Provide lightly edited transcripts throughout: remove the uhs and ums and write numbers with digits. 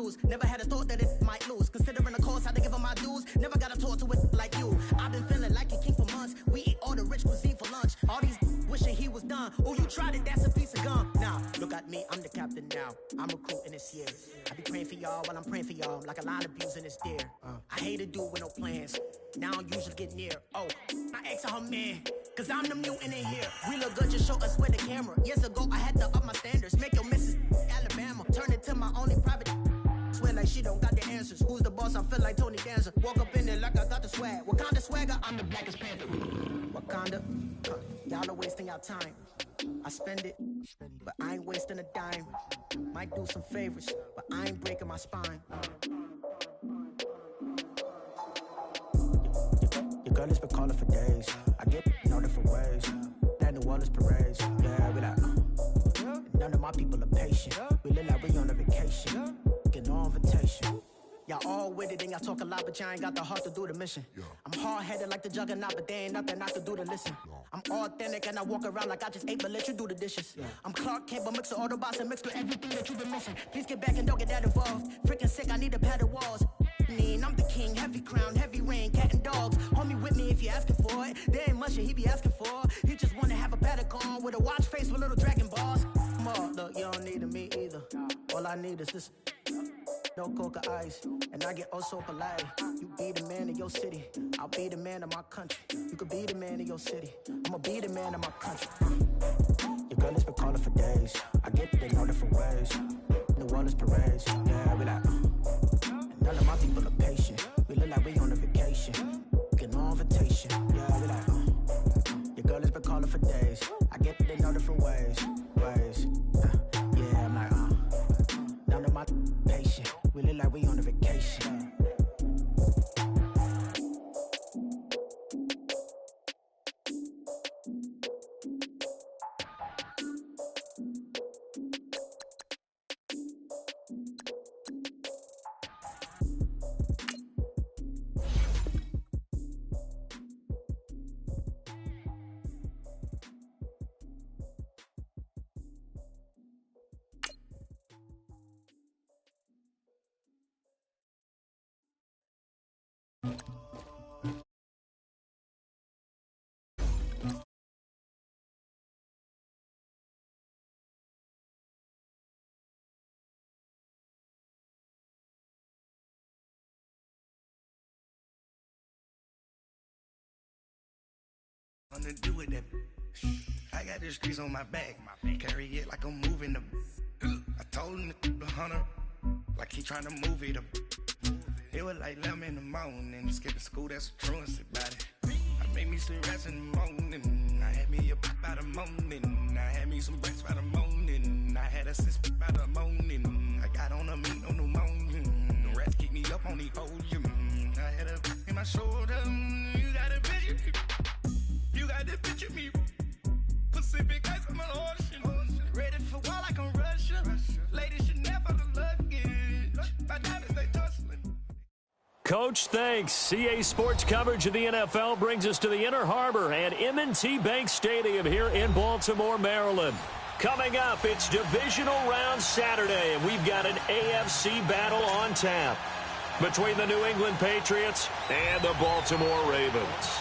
lose. Never had a thought that it might lose. Considering the cost, I had to give them my dues. Never got to talk to it like you. I've been feeling like a king for months. We eat all the rich cuisine for lunch. All these wishing he was done. Oh, you tried it, that's a piece of gum. Now, look at me, I'm the captain now. I'm recruiting this year. I be praying for y'all while I'm praying for y'all. Like a line of abusing this deer. I hate a dude with no plans. Now I usually get near. Oh, I ask her man, cause I'm the mutant in here. We look good, just show us where the camera. Years ago, I had to up my standards. Make your missus Alabama. Turn it to my only private. Swear like she don't got the answers. Who's the boss? I feel like Tony Danza. Walk up in there like I got the swag. Wakanda swagger, I'm the blackest panther. Wakanda, y'all are wasting your time. I spend it, but I ain't wasting a dime. Might do some favors, but I ain't breaking my spine. Your girl has been calling for days. I get no different ways. That New Orleans parades. Yeah, we like, none of my people are patient. We look like we on a vacation. Get no invitation. Y'all all with it and y'all talk a lot, but y'all ain't got the heart to do the mission. I'm hard-headed like the juggernaut, but there ain't nothing I can do to listen. I'm authentic and I walk around like I just ate, but let you do the dishes. I'm Clark Kent, but mix the Autobots and mix with everything that you've been missing. Please get back and don't get that involved. Freaking sick, I need a padded walls. I'm the king, heavy crown, heavy rain, cat and dogs. Homie with me if you're asking for it. There ain't much that he be asking for. He just wanna have a paddock on with a watch face with little dragon balls. Look, you don't need me either. All I need is this. No coca ice, and I get oh so polite. You be the man of your city, I'll be the man of my country. You could be the man of your city, I'ma be the man of my country. Your girl has been calling for days. I get they know different ways. New Orleans parades, yeah, we like. And none of my people are patient. We look like we on a vacation. Get no invitation, yeah, we like. Your girl has been calling for days. I get they know different ways. Yeah, I'm like, none of my patient. We look like we on a vacation. To do with that. I got the streets on my back. Carry it like I'm moving them. I told him to the hunter, like he trying to move it up. It was like 11 in the morning. Skipping school, that's a truancy about it. I made me some rats in the morning. I had me a pop by the morning. I had me some breaks by the morning. I had a sis by the morning. I got on a meat on the morning. The rats keep me up on the podium. I had a in my shoulder. You got a bitch. You got this bitch at me. Pacific ice, I'm an ocean. Ready for war like I'm Russia. Ladies should never the luggage. My diamonds, they tussling. Coach, thanks. CA Sports coverage of the NFL brings us to the Inner Harbor and M&T Bank Stadium here in Baltimore, Maryland. Coming up, it's Divisional Round Saturday, and we've got an AFC battle on tap between the New England Patriots and the Baltimore Ravens.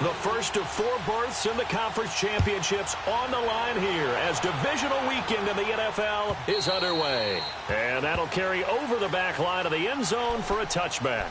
The first of 4 berths in the conference championships on the line here as divisional weekend in the NFL is underway. And that'll carry over the back line of the end zone for a touchback.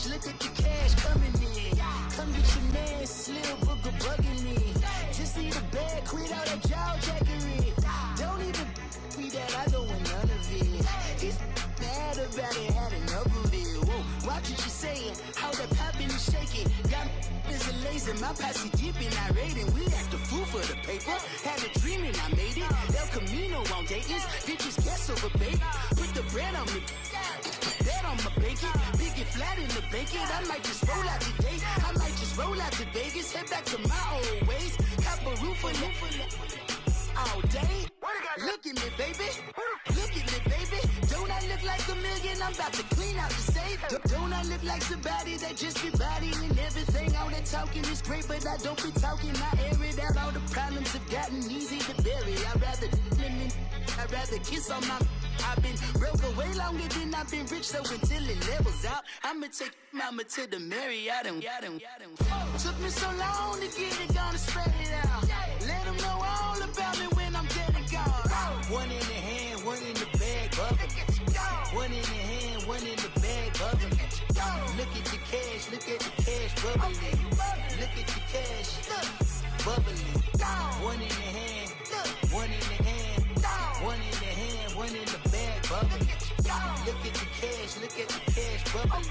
Look at the cash coming in. Come get your man, Slim Booker bugging me. Just need a bag, quit all that jaw jacking Bitches in my posse deep and irate, and we act a fool for the paper. Had a dream and I made it. El Camino on Dayton's. Bitches guess over baby. Put the bread on me. Bet on my bacon. Big and flat in the bacon. I might just roll out today. I might just roll out to Vegas. Head back to my old ways. Have a roof for all day. Look at me, baby. Look at me, baby. Don't I look like a million? I'm about to clean out the safe. Don't I look like somebody that just be bodying everything? All that talking is great, but I don't be talking. I air it out. All the problems have gotten easy to bury. I'd rather kiss on my. I've been broke way longer than I've been rich, so until it levels out, I'ma take mama to the Marriott and took me so long to get it, gonna spread it out. Let them know all about me when I'm dead and gone. One in the hand, one in the bag, bubbling. One in the hand, one in the bag, bubbling. Look at the cash, look at the cash, bubbling. Look at the cash, bubbling. One in the hand, one in the hand, one in the hand, one in the bag, bubbling. Look at the cash, look at the cash, bubbling.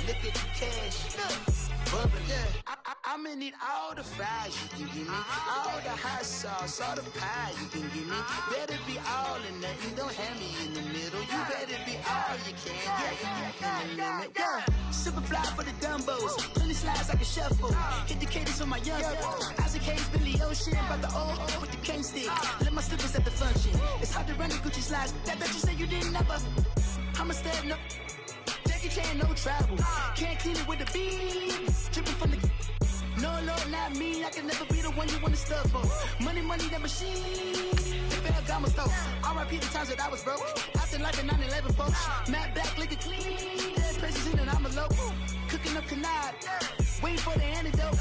Look at the cash, bubbling. I'm gonna need all the fries you can give me, all the hot sauce, all the pie you can give me. Better be all or nothing, don't have me in the middle. You better be all you can, yeah. Super fly for the Dumbos, plenty slides like a shuffle. Hit the cadence on my young Isaac Hayes, Billy Ocean, about the old with the cane stick. Let my slippers at the function. It's hard to run the Gucci slides. That bet you say you didn't never. I'm a stab, no. Jackie Chan, no travel. Can't clean it with the beam. Dripping from the. No, Lord, not me. I can never be the one you want to stuff for. Money, that machine. The Ferragamo stove. R.I.P. the times that I was broke. Acting like a 9/11 folks. Matte black, liquor clean. Dead places in and I'm a local. Cooking up canard. Waiting for the antidote.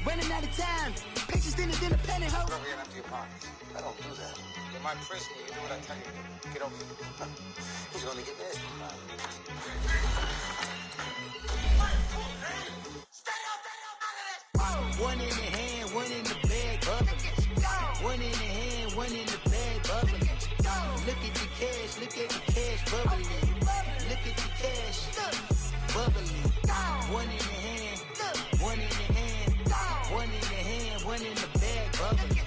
Running out of time. Patience thinner than a penny hoe. Don't get empty your pockets. I don't do that. In my prison, you do what I tell you to. Get over here. He's gonna get this. One in the hand, one in the bag, bubbling. One in the hand, one in the bag, bubbling. Look at the cash, look at the cash, bubbling. Look at the cash, bubbling. One in the hand, one in the hand, one in the hand, one in the bag, bubbling.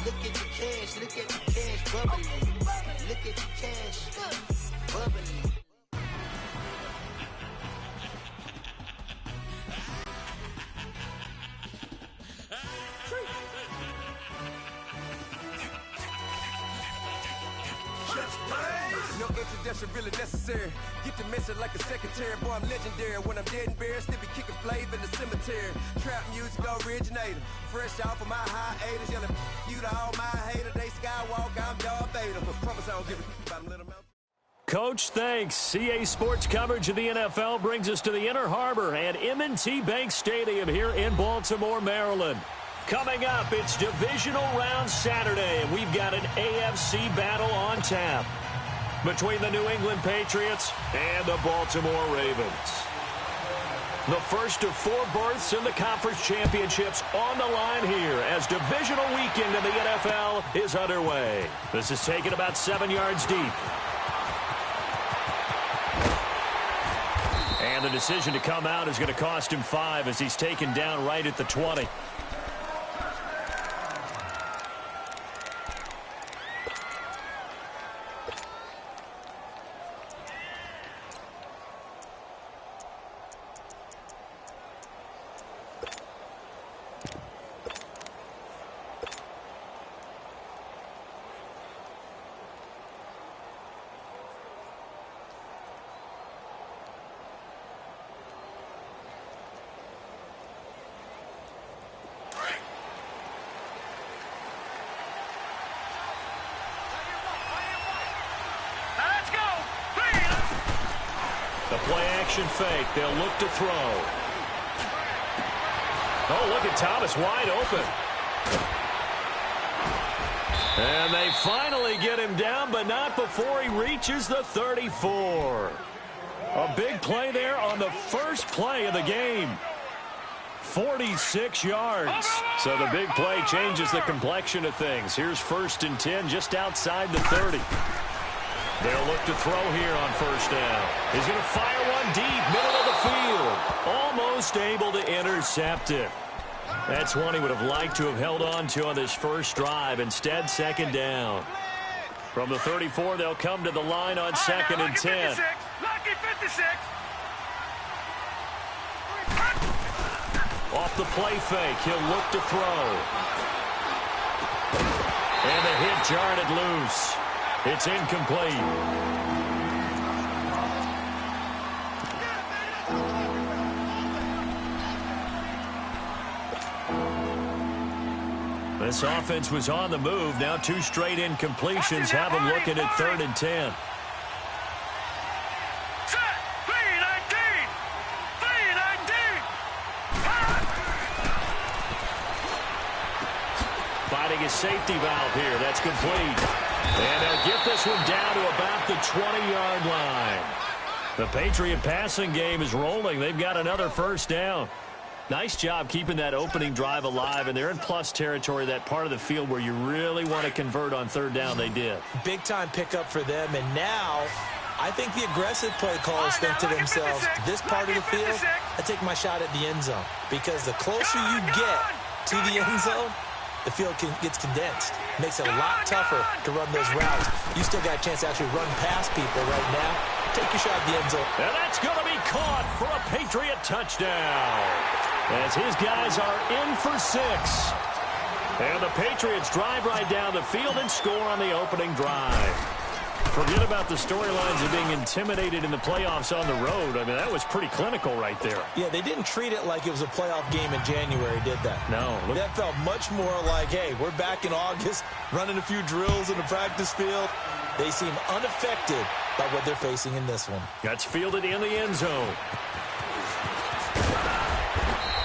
Look at the cash, look at the cash, bubbling. Look at the cash, bubbling. No introduction really necessary. Get the message like a secretary. Boy, I'm legendary. When I'm dead and buried, still be kicking flavor in the cemetery. Trap music originator. Fresh off of my hiatus. Yelling you to all my haters. They skywalk, I'm Darth Vader. But promise I don't give a about them little mouth. Coach, thanks. CA Sports coverage of the NFL brings us to the Inner Harbor and M&T Bank Stadium here in Baltimore, Maryland. Coming up, it's Divisional Round Saturday, and we've got an AFC battle on tap between the New England Patriots and the Baltimore Ravens. The first of 4 berths in the conference championships on the line here as divisional weekend in the NFL is underway. This is taken about 7 yards deep. And the decision to come out is going to cost him 5 as he's taken down right at the 20. The play-action fake. They'll look to throw. Oh, look at Thomas wide open. And they finally get him down, but not before he reaches the 34. A big play there on the first play of the game. 46 yards. So the big play changes the complexion of things. Here's 1st and 10 just outside the 30. They'll look to throw here on 1st down. He's going to fire one deep, middle of the field. field. Almost able to intercept it. That's one he would have liked to have held on to on this first drive. Instead, second down. From the 34, they'll come to the line on second and 10. Lucky 56. Off the play fake, he'll look to throw. And the hit jarred it loose. It's incomplete. This offense was on the move. Now 2 straight incompletions have them looking at 3rd and 10. Fighting a safety valve here. That's complete. And they'll get this one down to about the 20-yard line. The Patriot passing game is rolling. They've got another first down. Nice job keeping that opening drive alive, and they're in plus territory, that part of the field where you really want to convert on 3rd down. They did. Big-time pickup for them, and now I think the aggressive play callers think to themselves, this part of the field, I take my shot at the end zone, because the closer you get to the end zone, the field gets condensed. Makes it a lot tougher to run those routes. You still got a chance to actually run past people right now. Take your shot at the end zone. And that's going to be caught for a Patriot touchdown, as his guys are in for 6. And the Patriots drive right down the field and score on the opening drive. Forget about the storylines of being intimidated in the playoffs on the road. I mean, that was pretty clinical right there. Yeah, they didn't treat it like it was a playoff game in January, did that? No. That felt much more like, hey, we're back in August, running a few drills in the practice field. They seem unaffected by what they're facing in this one. That's fielded in the end zone.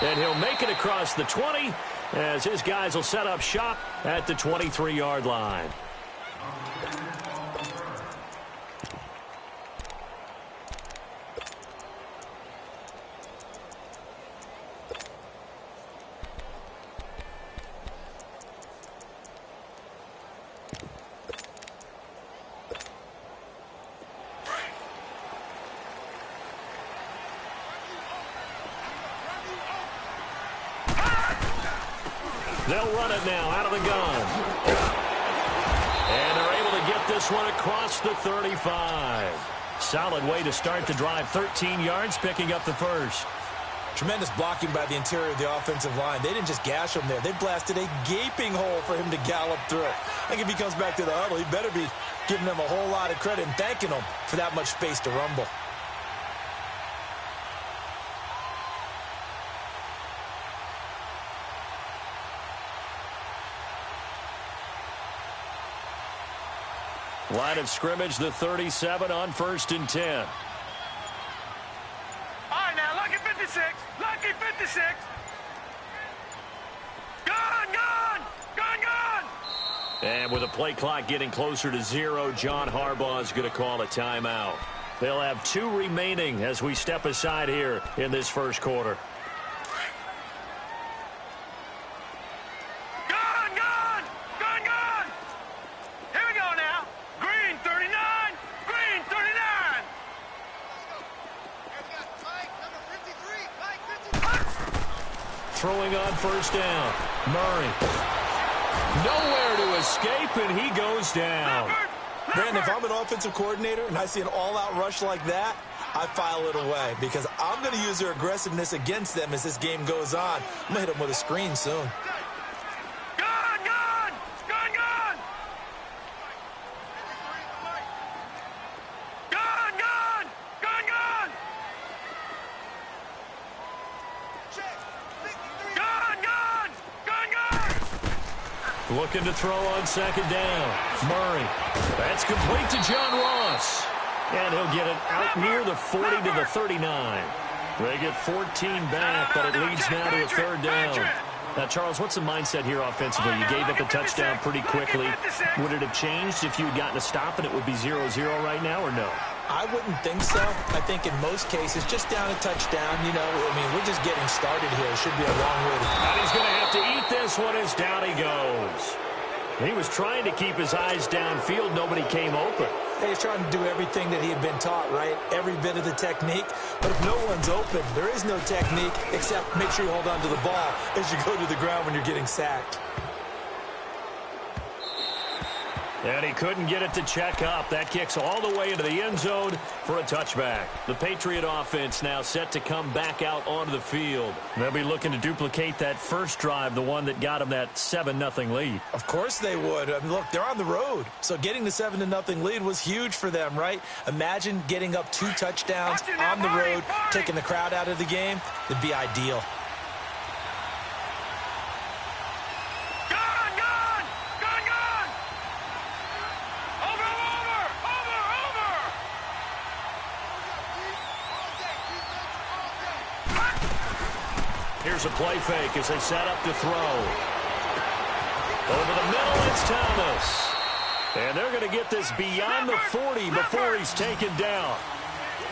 And he'll make it across the 20 as his guys will set up shop at the 23-yard line. They'll run it now out of the gun. And they're able to get this one across the 35. Solid way to start the drive. 13 yards, picking up the first. Tremendous blocking by the interior of the offensive line. They didn't just gash him there. They blasted a gaping hole for him to gallop through. I think if he comes back to the huddle, he better be giving them a whole lot of credit and thanking them for that much space to rumble. Line of scrimmage, the 37 on 1st and 10. All right, now, lucky 56. Lucky 56. Gone. And with the play clock getting closer to 0, John Harbaugh is going to call a timeout. They'll have 2 remaining as we step aside here in this first quarter. Throwing on first down. Murray. Nowhere to escape, and he goes down. Brandon, if I'm an offensive coordinator and I see an all-out rush like that, I file it away because I'm going to use their aggressiveness against them as this game goes on. I'm going to hit them with a screen soon. Looking to throw on second down. Murray. That's complete to John Ross. And he'll get it out near the 40 to the 39. They get 14 back, but it leads now to a 3rd down. Now, Charles, what's the mindset here offensively? You gave up a touchdown pretty quickly. Would it have changed if you had gotten a stop and it would be 0-0 right now, or no? I wouldn't think so. I think in most cases, just down a touchdown, you know, I mean, we're just getting started here. It should be a long way to go. And he's going to have to eat this one as down he goes. He was trying to keep his eyes downfield. Nobody came open. He's trying to do everything that he had been taught, right? Every bit of the technique. But if no one's open, there is no technique except make sure you hold on to the ball as you go to the ground when you're getting sacked. And he couldn't get it to check up. That kicks all the way into the end zone for a touchback. The Patriot offense now set to come back out onto the field. They'll be looking to duplicate that first drive, the one that got them that 7-0 lead. Of course they would. I mean, look, they're on the road. So getting the 7-0 lead was huge for them, right? Imagine getting up 2 touchdowns on the road, taking the crowd out of the game. It'd be ideal. Here's a play fake as they set up to throw. Over the middle, it's Thomas. And they're going to get this beyond the 40 before he's taken down.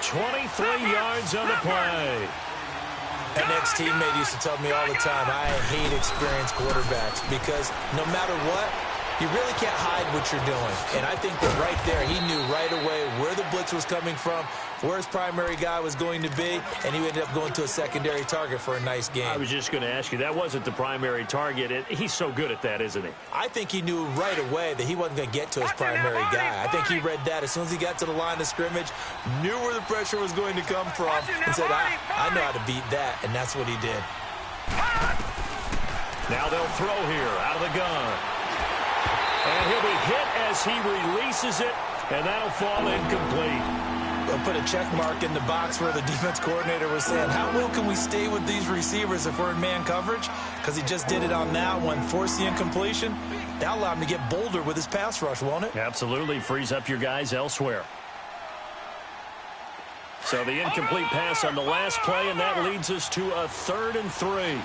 23 yards on the play. An ex-teammate used to tell me all the time, I hate experienced quarterbacks because no matter what, you really can't hide what you're doing. And I think that right there, he knew right away where the blitz was coming from, where his primary guy was going to be, and he ended up going to a secondary target for a nice game. I was just going to ask you, that wasn't the primary target. He's so good at that, isn't he? I think he knew right away that he wasn't going to get to his primary guy. I think he read that as soon as he got to the line of scrimmage, knew where the pressure was going to come from, and said, I know how to beat that, and that's what he did. Now they'll throw here out of the gun. And he'll be hit as he releases it, and that'll fall incomplete. They'll put a check mark in the box where the defense coordinator was saying, how well can we stay with these receivers if we're in man coverage? Because he just did it on that one, forced the incompletion. That'll allow him to get bolder with his pass rush, won't it? Absolutely. Frees up your guys elsewhere. So the incomplete pass on the last play, and that leads us to a 3rd and 3.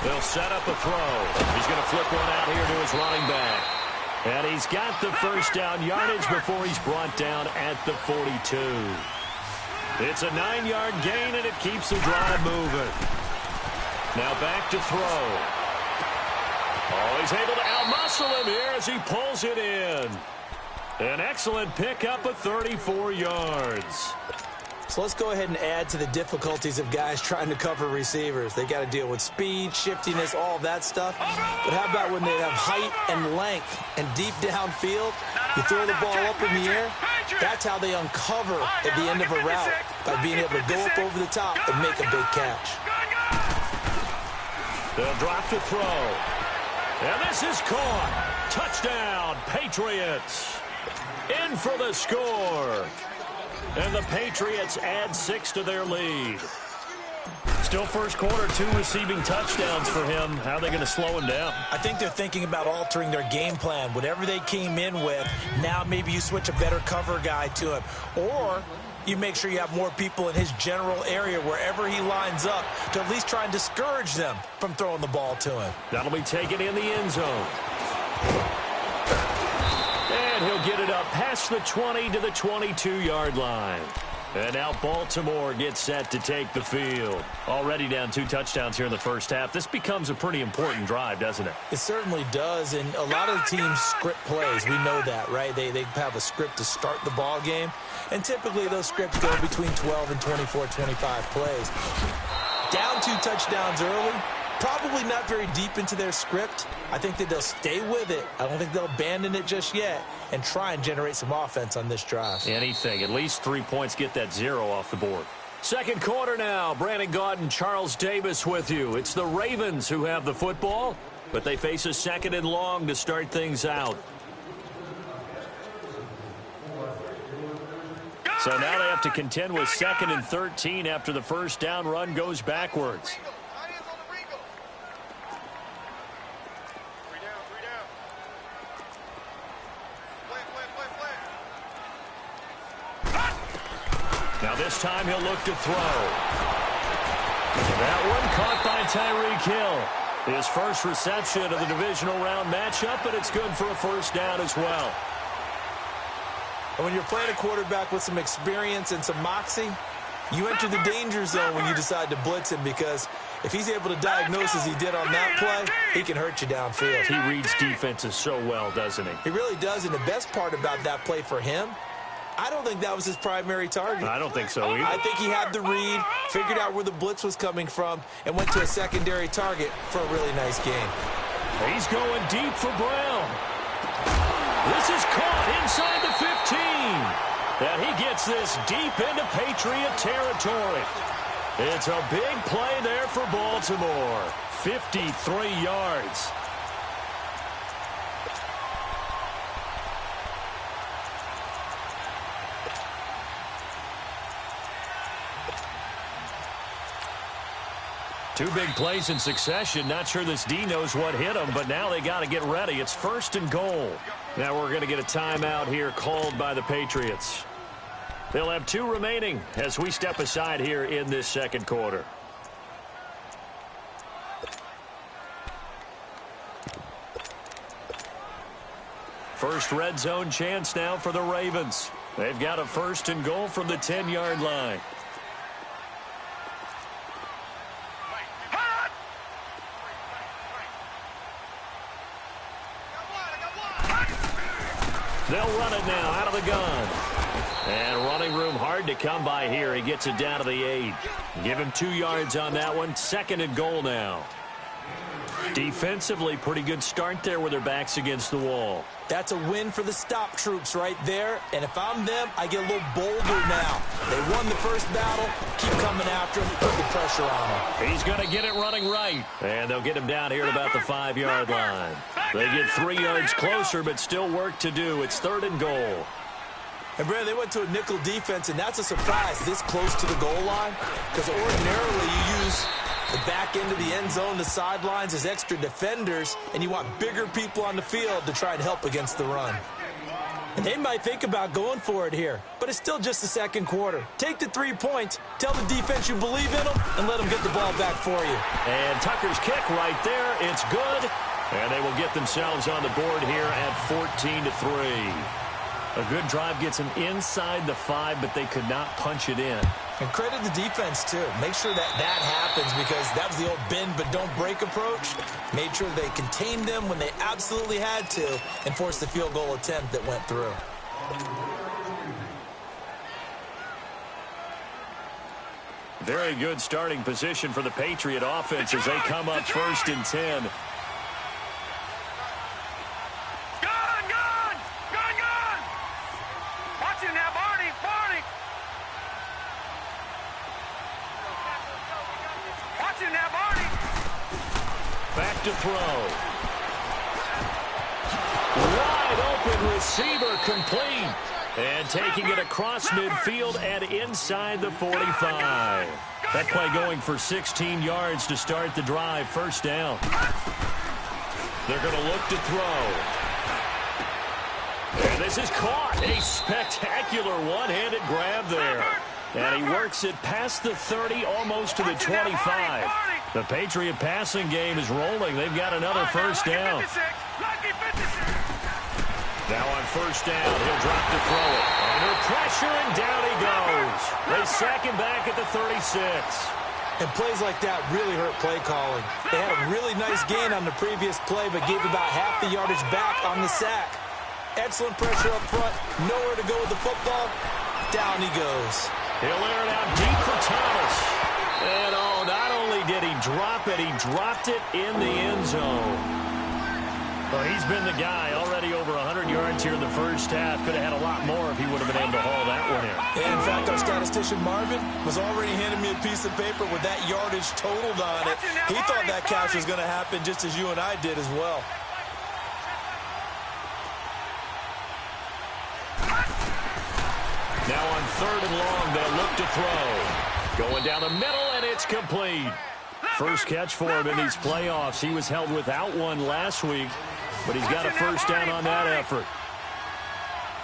They'll set up a throw. He's going to flip one out here to his running back. And he's got the first down yardage before he's brought down at the 42. It's a 9-yard gain, and it keeps the drive moving. Now back to throw. Oh, he's able to outmuscle him here as he pulls it in. An excellent pickup of 34 yards. So let's go ahead and add to the difficulties of guys trying to cover receivers. They got to deal with speed, shiftiness, all that stuff. But how about when they have height and length and deep downfield? You throw the ball up in the air. That's how they uncover at the end of a route, by being able to go up over the top and make a big catch. They'll drop to throw. And this is caught. Touchdown, Patriots. In for the score. And the Patriots add 6 to their lead. Still first quarter, 2 receiving touchdowns for him. How are they going to slow him down? I think they're thinking about altering their game plan. Whatever they came in with, now maybe you switch a better cover guy to him. Or you make sure you have more people in his general area wherever he lines up to at least try and discourage them from throwing the ball to him. That'll be taken in the end zone. And he'll get it up past the 20 to the 22-yard line. And now Baltimore gets set to take the field. Already down 2 touchdowns here in the first half. This becomes a pretty important drive, doesn't it? It certainly does, and a lot of the teams script plays. We know that, right? They have a script to start the ball game, and typically those scripts go between 12 and 24, 25 plays. Down 2 touchdowns early, probably not very deep into their script. I think that they'll stay with it. I don't think they'll abandon it just yet and try and generate some offense on this drive. Anything. At least 3 points, get that 0 off the board. Second quarter now. Brandon Gaudin, Charles Davis with you. It's the Ravens who have the football, but they face a 2nd and long to start things out. So now they have to contend with 2nd and 13 after the first down run goes backwards. Now this time he'll look to throw. That one caught by Tyreek Hill. His first reception of the divisional round matchup, but it's good for a first down as well. And when you're playing a quarterback with some experience and some moxie, You enter the danger zone when you decide to blitz him, because if he's able to diagnose as he did on that play, he can hurt you downfield. He reads defenses so well, doesn't he? He really does, and the best part about that play for him, I don't think that was his primary target. I don't think so either. I think he had the read, figured out where the blitz was coming from, and went to a secondary target for a really nice gain. He's going deep for Brown. This is caught inside the 15. And he gets this deep into Patriot territory. It's a big play there for Baltimore. 53 yards. Two big plays in succession. Not sure this D knows what hit him, but now they got to get ready. It's 1st and goal. Now we're going to get a timeout here called by the Patriots. They'll have 2 remaining as we step aside here in this second quarter. First red zone chance now for the Ravens. They've got a 1st and goal from the 10-yard line. They'll run it now out of the gun. And running room hard to come by here. He gets it down to the 8. Give him 2 yards on that one. 2nd and goal now. Defensively, pretty good start there with their backs against the wall. That's a win for the stop troops right there. And if I'm them, I get a little bolder now. They won the first battle. Keep coming after him. Put the pressure on him. He's going to get it running right. And they'll get him down here at about the 5-yard line. They get 3 yards closer, but still work to do. It's 3rd and goal. And, Brad, they went to a nickel defense, and that's a surprise this close to the goal line, because ordinarily you use the back end of the end zone, the sidelines as extra defenders, and you want bigger people on the field to try and help against the run. And they might think about going for it here, but it's still just the second quarter. Take the 3 points, tell the defense you believe in them, and let them get the ball back for you. And Tucker's kick right there. It's good. And they will get themselves on the board here at 14-3. A good drive gets them inside the 5, but they could not punch it in. And credit the defense, too. Make sure that happens, because that was the old bend but don't break approach. Made sure they contained them when they absolutely had to and forced the field goal attempt that went through. Very good starting position for the Patriot offense as they come up 1st and 10. Back to throw. Wide open receiver, complete. And taking it across midfield and inside the 45. That play going for 16 yards to start the drive. 1st down. They're going to look to throw. And this is caught. A spectacular one-handed grab there. And he works it past the 30, almost to the 25. The Patriot passing game is rolling. They've got another 1st down. Now on 1st down, he'll drop to throw it. Under pressure, and down he goes. They sack him back at the 36. And plays like that really hurt play calling. They had a really nice gain on the previous play, but gave about half the yardage back on the sack. Excellent pressure up front. Nowhere to go with the football. Down he goes. He'll air it out deep for Thomas. And not only did he drop it, he dropped it in the end zone. Well, he's been the guy. Already over 100 yards here in the first half. Could have had a lot more if he would have been able to haul that one in. And in fact, our statistician Marvin was already handing me a piece of paper with that yardage totaled on it. He thought that catch was going to happen just as you and I did as well. Now on 3rd and long, they'll look to throw. Going down the middle, and it's complete. First catch for him in these playoffs. He was held without one last week, but he's got a 1st down on that effort.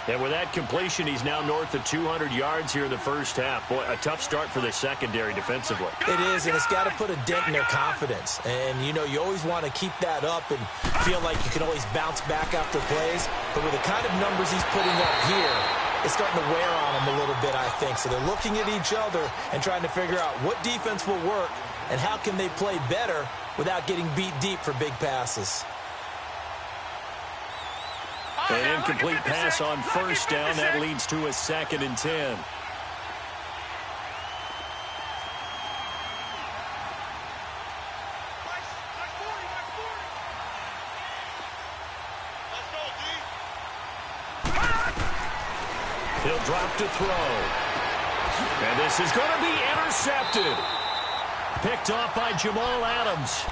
And with that completion, he's now north of 200 yards here in the first half. Boy, a tough start for the secondary defensively. It is, and it's got to put a dent in their confidence. And, you know, you always want to keep that up and feel like you can always bounce back after plays. But with the kind of numbers he's putting up here, is starting to wear on them a little bit, I think. So they're looking at each other and trying to figure out what defense will work and how can they play better without getting beat deep for big passes. An incomplete pass on first down. That leads to a 2nd and 10. He'll drop to throw. And this is going to be intercepted. Picked off by Jamal Adams.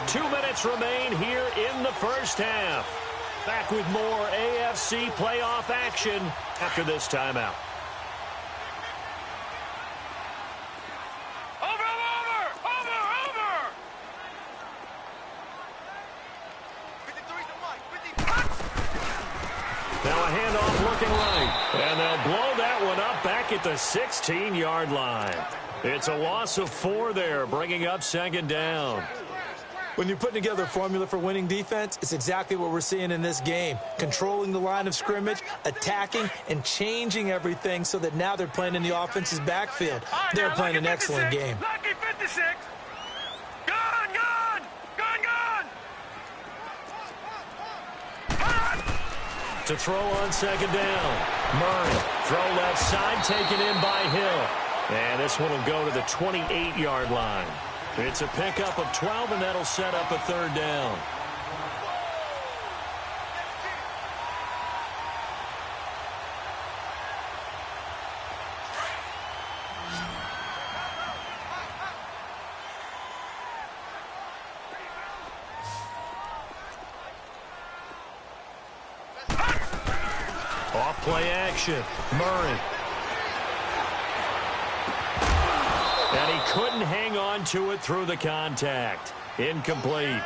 2 minutes remain here in the first half. Back with more AFC playoff action after this timeout. Now a handoff looking right. And they'll blow that one up back at the 16-yard line. It's a loss of 4 there, bringing up 2nd down. When you're putting together a formula for winning defense, it's exactly what we're seeing in this game. Controlling the line of scrimmage, attacking, and changing everything so that now they're playing in the offense's backfield. They're playing an excellent game. Lucky 56. Gone, gone. Gone, gone. To throw on 2nd down. Murray, throw left side, taken in by Hill. And this one will go to the 28-yard line. It's a pickup of 12, and that'll set up a 3rd down. Off play action. Murray. And he couldn't hang on to it through the contact. Incomplete.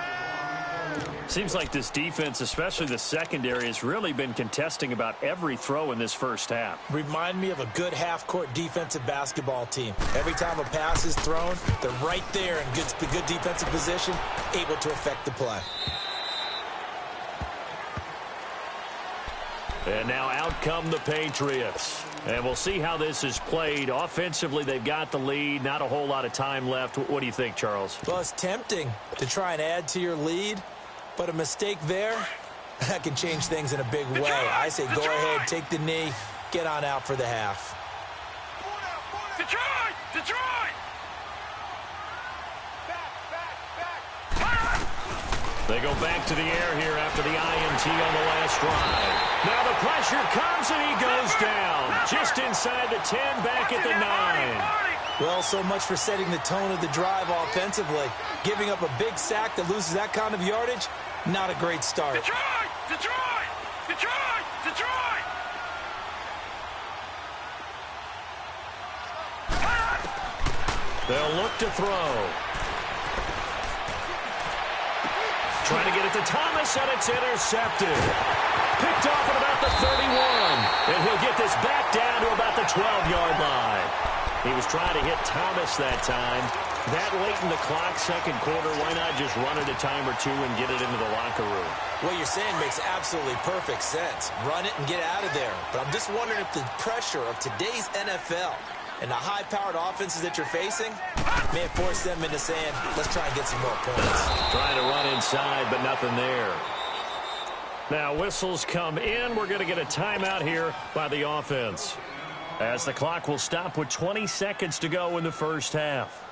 Seems like this defense, especially the secondary, has really been contesting about every throw in this first half. Remind me of a good half-court defensive basketball team. Every time a pass is thrown, they're right there in good defensive position, able to affect the play. And now out come the Patriots. And we'll see how this is played. Offensively, they've got the lead. Not a whole lot of time left. What do you think, Charles? Well, it's tempting to try and add to your lead, but a mistake there, that can change things in a big way. I say go ahead, take the knee, get on out for the half. Detroit! Detroit! They go back to the air here after the INT on the last drive. Now the pressure comes and he goes down. Just inside the 10, back at the 9. Well, so much for setting the tone of the drive offensively. Giving up a big sack that loses that kind of yardage, not a great start. Detroit! Detroit! Detroit! Detroit! They'll look to throw. Trying to get it to Thomas, and it's intercepted. Picked off at about the 31. And he'll get this back down to about the 12-yard line. He was trying to hit Thomas that time. That late in the clock, second quarter, why not just run it a time or two and get it into the locker room? What you're saying makes absolutely perfect sense. Run it and get out of there. But I'm just wondering if the pressure of today's NFL and the high-powered offenses that you're facing may have forced them into saying, let's try and get some more points. Trying to run inside, but nothing there. Now whistles come in. We're going to get a timeout here by the offense, as the clock will stop with 20 seconds to go in the first half.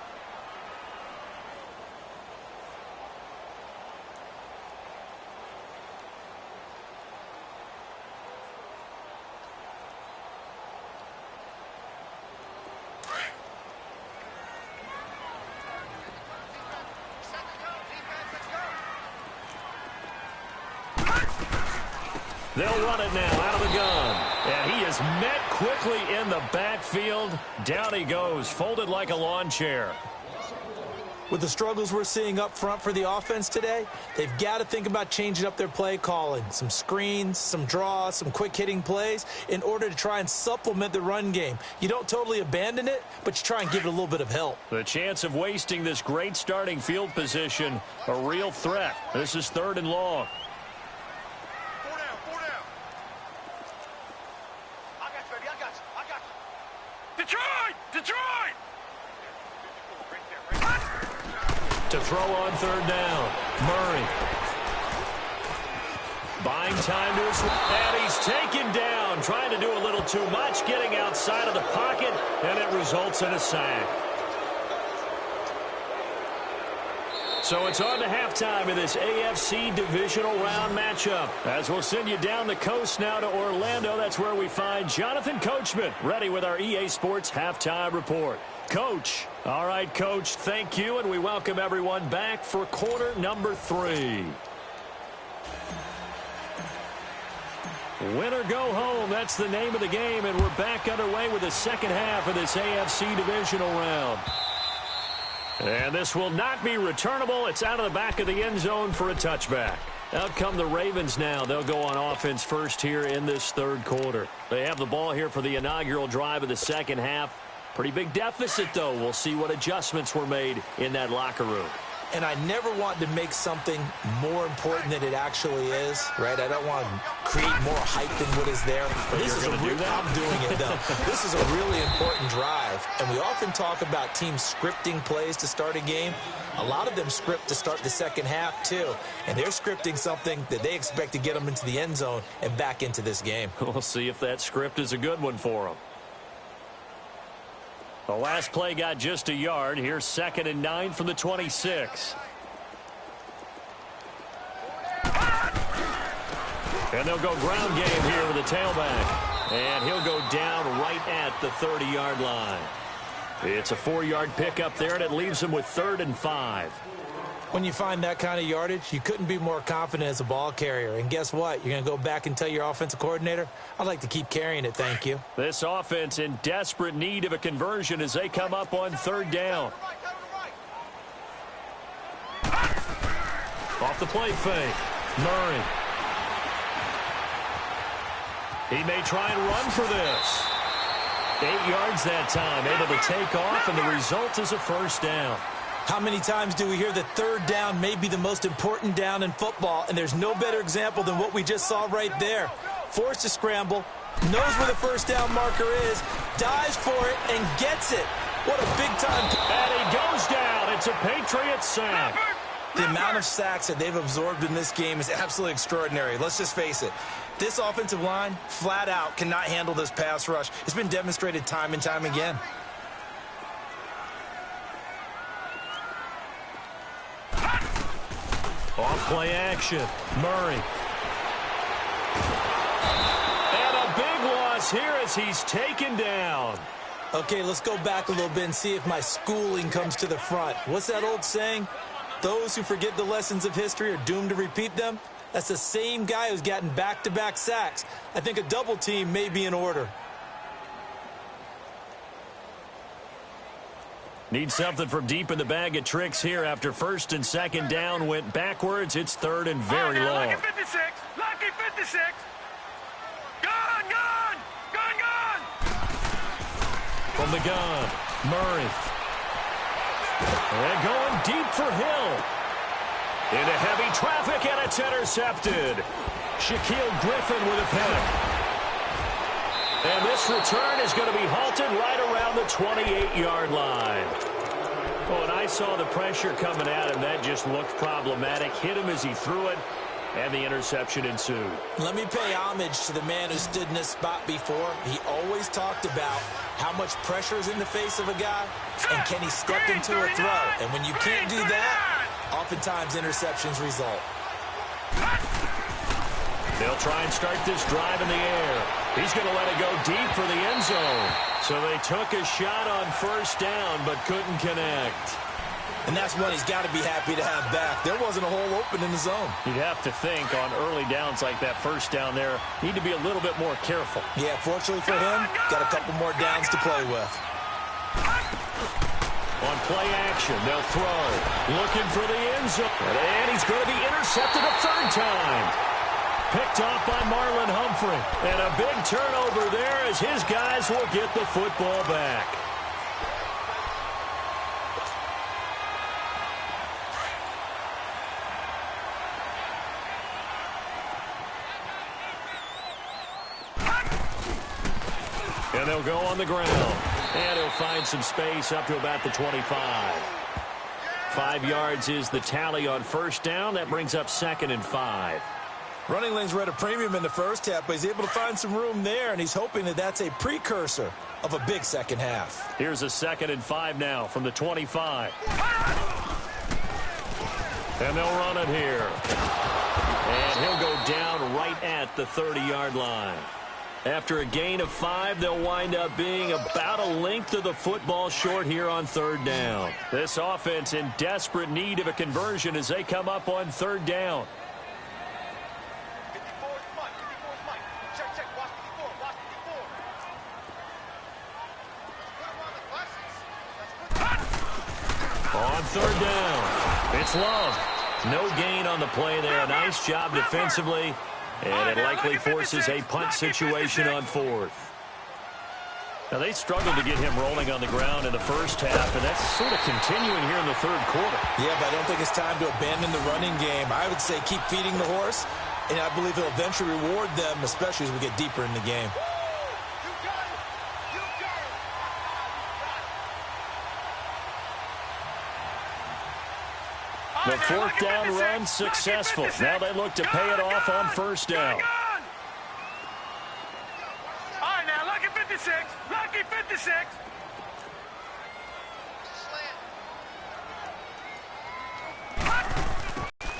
They'll run it now out of the gun. And he is met quickly in the backfield. Down he goes, folded like a lawn chair. With the struggles we're seeing up front for the offense today, they've got to think about changing up their play calling. Some screens, some draws, some quick-hitting plays in order to try and supplement the run game. You don't totally abandon it, but you try and give it a little bit of help. The chance of wasting this great starting field position, a real threat. This is 3rd and long. Detroit! Detroit! To throw on third down. Murray. Buying time to his... And he's taken down. Trying to do a little too much. Getting outside of the pocket. And it results in a sack. So it's on to halftime in this AFC divisional round matchup. As we'll send you down the coast now to Orlando. That's where we find Jonathan Coachman, ready with our EA Sports halftime report. Coach. All right, Coach, thank you, and we welcome everyone back for quarter number 3. Win or go home, that's the name of the game, and we're back underway with the second half of this AFC divisional round. And this will not be returnable. It's out of the back of the end zone for a touchback. Out come the Ravens now. They'll go on offense first here in this third quarter. They have the ball here for the inaugural drive of the second half. Pretty big deficit, though. We'll see what adjustments were made in that locker room. And I never want to make something more important than it actually is, right? I don't want to create more hype than what is there. But this is I'm doing it, though. This is a really important drive. And we often talk about teams scripting plays to start a game. A lot of them script to start the second half, too. And they're scripting something that they expect to get them into the end zone and back into this game. We'll see if that script is a good one for them. The last play got just a yard. Here's 2nd and 9 from the 26. And they'll go ground game here with the tailback. And he'll go down right at the 30-yard line. It's a 4-yard pickup there, and it leaves him with 3rd and 5. When you find that kind of yardage, you couldn't be more confident as a ball carrier. And guess what? You're going to go back and tell your offensive coordinator, I'd like to keep carrying it, thank you. This offense in desperate need of a conversion as they come up on 3rd down. Off the play fake. Murray. He may try and run for this. 8 yards that time, able to take off, and the result is a first down. How many times do we hear that 3rd down may be the most important down in football, and there's no better example than what we just saw right there. Forced to scramble, knows where the first down marker is, dives for it, and gets it. What a big-time... And he goes down. It's a Patriots sack. The amount of sacks that they've absorbed in this game is absolutely extraordinary. Let's just face it. This offensive line, flat out, cannot handle this pass rush. It's been demonstrated time and time again. Off play action. Murray. And a big loss here as he's taken down. Okay, let's go back a little bit and see if my schooling comes to the front. What's that old saying? Those who forget the lessons of history are doomed to repeat them. That's the same guy who's gotten back-to-back sacks. I think a double team may be in order. Need something from deep in the bag of tricks here after 1st and 2nd down went backwards. It's 3rd and very long. Lucky 56. Lucky 56. Gone, gone. Gone, gone. From the gun, Murray. And going deep for Hill. Into heavy traffic, and it's intercepted. Shaquille Griffin with a pick. And this return is going to be halted right around the 28-yard line. Oh, and I saw the pressure coming at him. That just looked problematic. Hit him as he threw it, and the interception ensued. Let me pay homage to the man who stood in this spot before. He always talked about how much pressure is in the face of a guy, and can he step into a throw. And when you can't do that, oftentimes interceptions result. They'll try and start this drive in the air. He's going to let it go deep for the end zone. So they took a shot on 1st down, but couldn't connect. And that's what he's got to be happy to have back. There wasn't a hole open in the zone. You'd have to think on early downs like that 1st down there, need to be a little bit more careful. Yeah, fortunately for him, got a couple more downs to play with. On play action, they'll throw. Looking for the end zone. And he's going to be intercepted a 3rd time. Picked off by Marlon Humphrey. And a big turnover there as his guys will get the football back. And they'll go on the ground. find some space up to about the 25. 5 yards is the tally on first down. That brings up 2nd and 5. Running lanes were at a premium in the first half, but he's able to find some room there, and he's hoping that that's a precursor of a big second half. Here's a 2nd and 5 now from the 25. And they'll run it here. And he'll go down right at the 30-yard line. After a gain of 5, they'll wind up being about a length of the football short here on 3rd down. This offense in desperate need of a conversion as they come up on 3rd down. On 3rd down, it's Love. No gain on the play there. Nice job defensively. And it likely forces a punt situation on 4th. Now, they struggled to get him rolling on the ground in the first half, and that's sort of continuing here in the 3rd quarter. Yeah, but I don't think it's time to abandon the running game. I would say keep feeding the horse, and I believe he'll eventually reward them, especially as we get deeper in the game. The 4th down run successful. Now they look to pay it off on 1st down. All right, now, lucky 56. Lucky 56.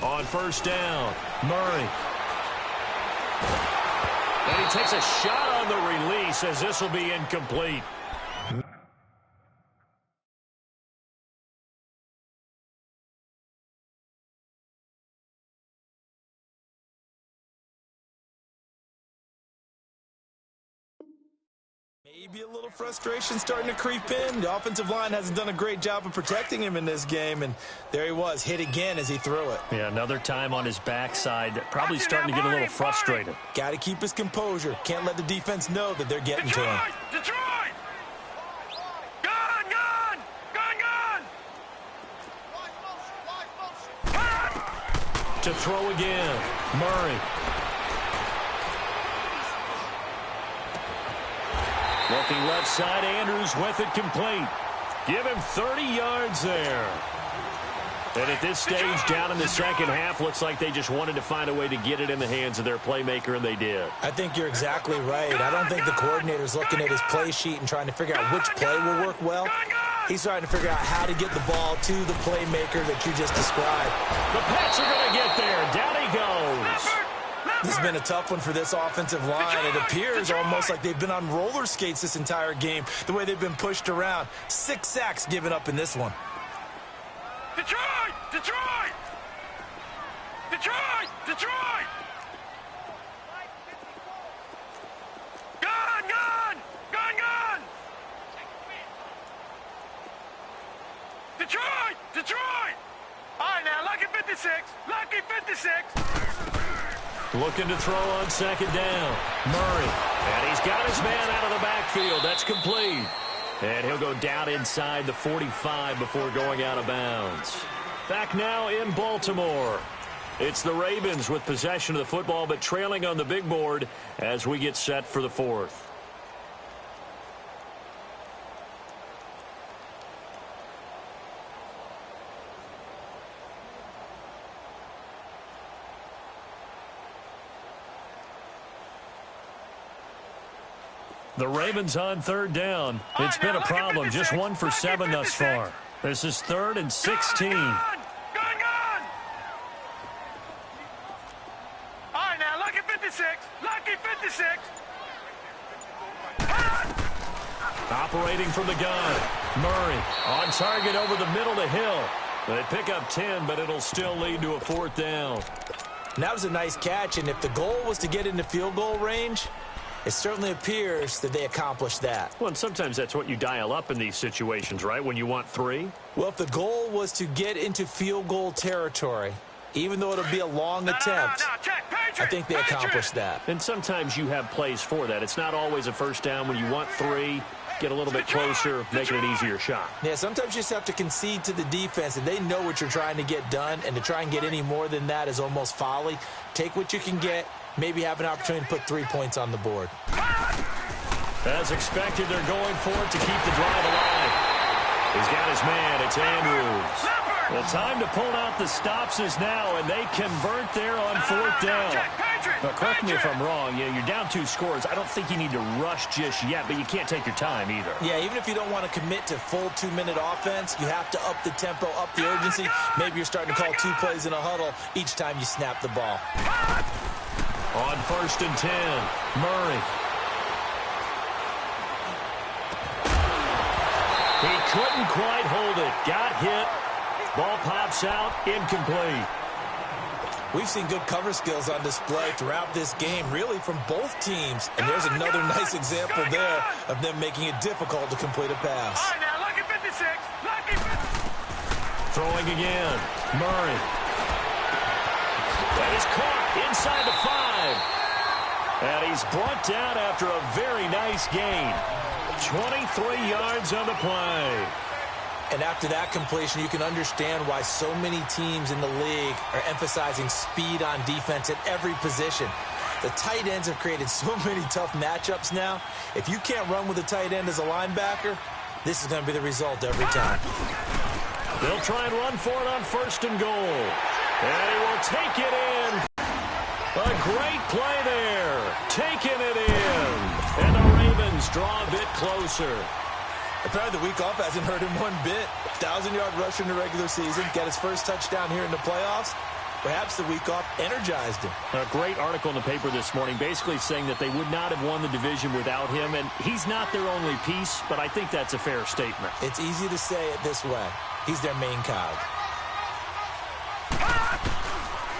On 1st down, Murray. And he takes a shot on the release as this will be incomplete. Maybe a little frustration starting to creep in. The offensive line hasn't done a great job of protecting him in this game, and there he was, hit again as he threw it. Yeah, another time on his backside, probably starting to get a little frustrated. Got to keep his composure. Can't let the defense know that they're getting to him. Detroit! Gun! Gun! Gun! Gun! To throw again, Murray. Looking left side, Andrews with it complete. Give him 30 yards there. And at this stage, down in the second half, looks like they just wanted to find a way to get it in the hands of their playmaker, and they did. I think you're exactly right. I don't think the coordinator's looking at his play sheet and trying to figure out which play will work well. He's trying to figure out how to get the ball to the playmaker that you just described. The Pats are going to get there. Down he goes. This has been a tough one for this offensive line. It appears almost like they've been on roller skates this entire game, the way they've been pushed around. 6 sacks given up in this one. Detroit! Detroit! Detroit! Detroit! Gun! Gun! Gun! Gun! Detroit! Detroit! All right, now, lucky 56. Lucky 56. Looking to throw on 2nd down. Murray. And he's got his man out of the backfield. That's complete. And he'll go down inside the 45 before going out of bounds. Back now in Baltimore. It's the Ravens with possession of the football, but trailing on the big board as we get set for the 4th. The Ravens on 3rd down. It's been a problem. Just 1 for 7 thus far. This is 3rd and 16. Gun! Gun! All right, now, lucky 56. Lucky 56. Operating from the gun. Murray on target over the middle to Hill. They pick up 10, but it'll still lead to a 4th down. And that was a nice catch, and if the goal was to get into field goal range, it certainly appears that they accomplished that. Well, and sometimes that's what you dial up in these situations, right, when you want 3? Well, if the goal was to get into field goal territory, even though it'll be a long attempt, I think they accomplished that. And sometimes you have plays for that. It's not always a 1st down. When you want 3, get a little bit closer, make it an easier shot. Yeah, sometimes you just have to concede to the defense, and they know what you're trying to get done, and to try and get any more than that is almost folly. Take what you can get. Maybe have an opportunity to put 3 points on the board. As expected, they're going for it to keep the drive alive. He's got his man. It's Andrews. The time to pull out the stops is now, and they convert there on 4th down. Now, correct me if I'm wrong. Yeah, you're down 2 scores. I don't think you need to rush just yet, but you can't take your time either. Yeah, even if you don't want to commit to full 2-minute offense, you have to up the tempo, up the urgency. Maybe you're starting to call 2 plays in a huddle each time you snap the ball. On 1st and 10, Murray. He couldn't quite hold it. Got hit. Ball pops out. Incomplete. We've seen good cover skills on display throughout this game, really from both teams. And there's another nice example there of them making it difficult to complete a pass. All right, now, lucky 56. Lucky 56. Throwing again. Murray. That is caught inside the 5. And he's brought down after a very nice gain. 23 yards on the play. And after that completion, you can understand why so many teams in the league are emphasizing speed on defense at every position. The tight ends have created so many tough matchups now. If you can't run with a tight end as a linebacker, this is going to be the result every time. They'll try and run for it on 1st and goal. And he will take it in. A great play there. Taking it in. And the Ravens draw a bit closer. Apparently the week off hasn't hurt him one bit. 1,000-yard rusher in the regular season. Got his first touchdown here in the playoffs. Perhaps the week off energized him. A great article in the paper this morning basically saying that they would not have won the division without him. And he's not their only piece, but I think that's a fair statement. It's easy to say it this way. He's their main cog.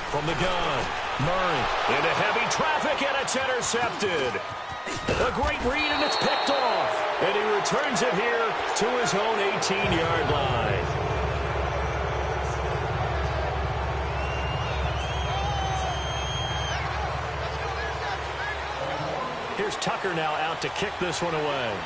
From the gun, Murray into heavy traffic, and it's intercepted. A great read, and it's picked off. And he returns it here to his own 18-yard line. Here's Tucker now out to kick this one away.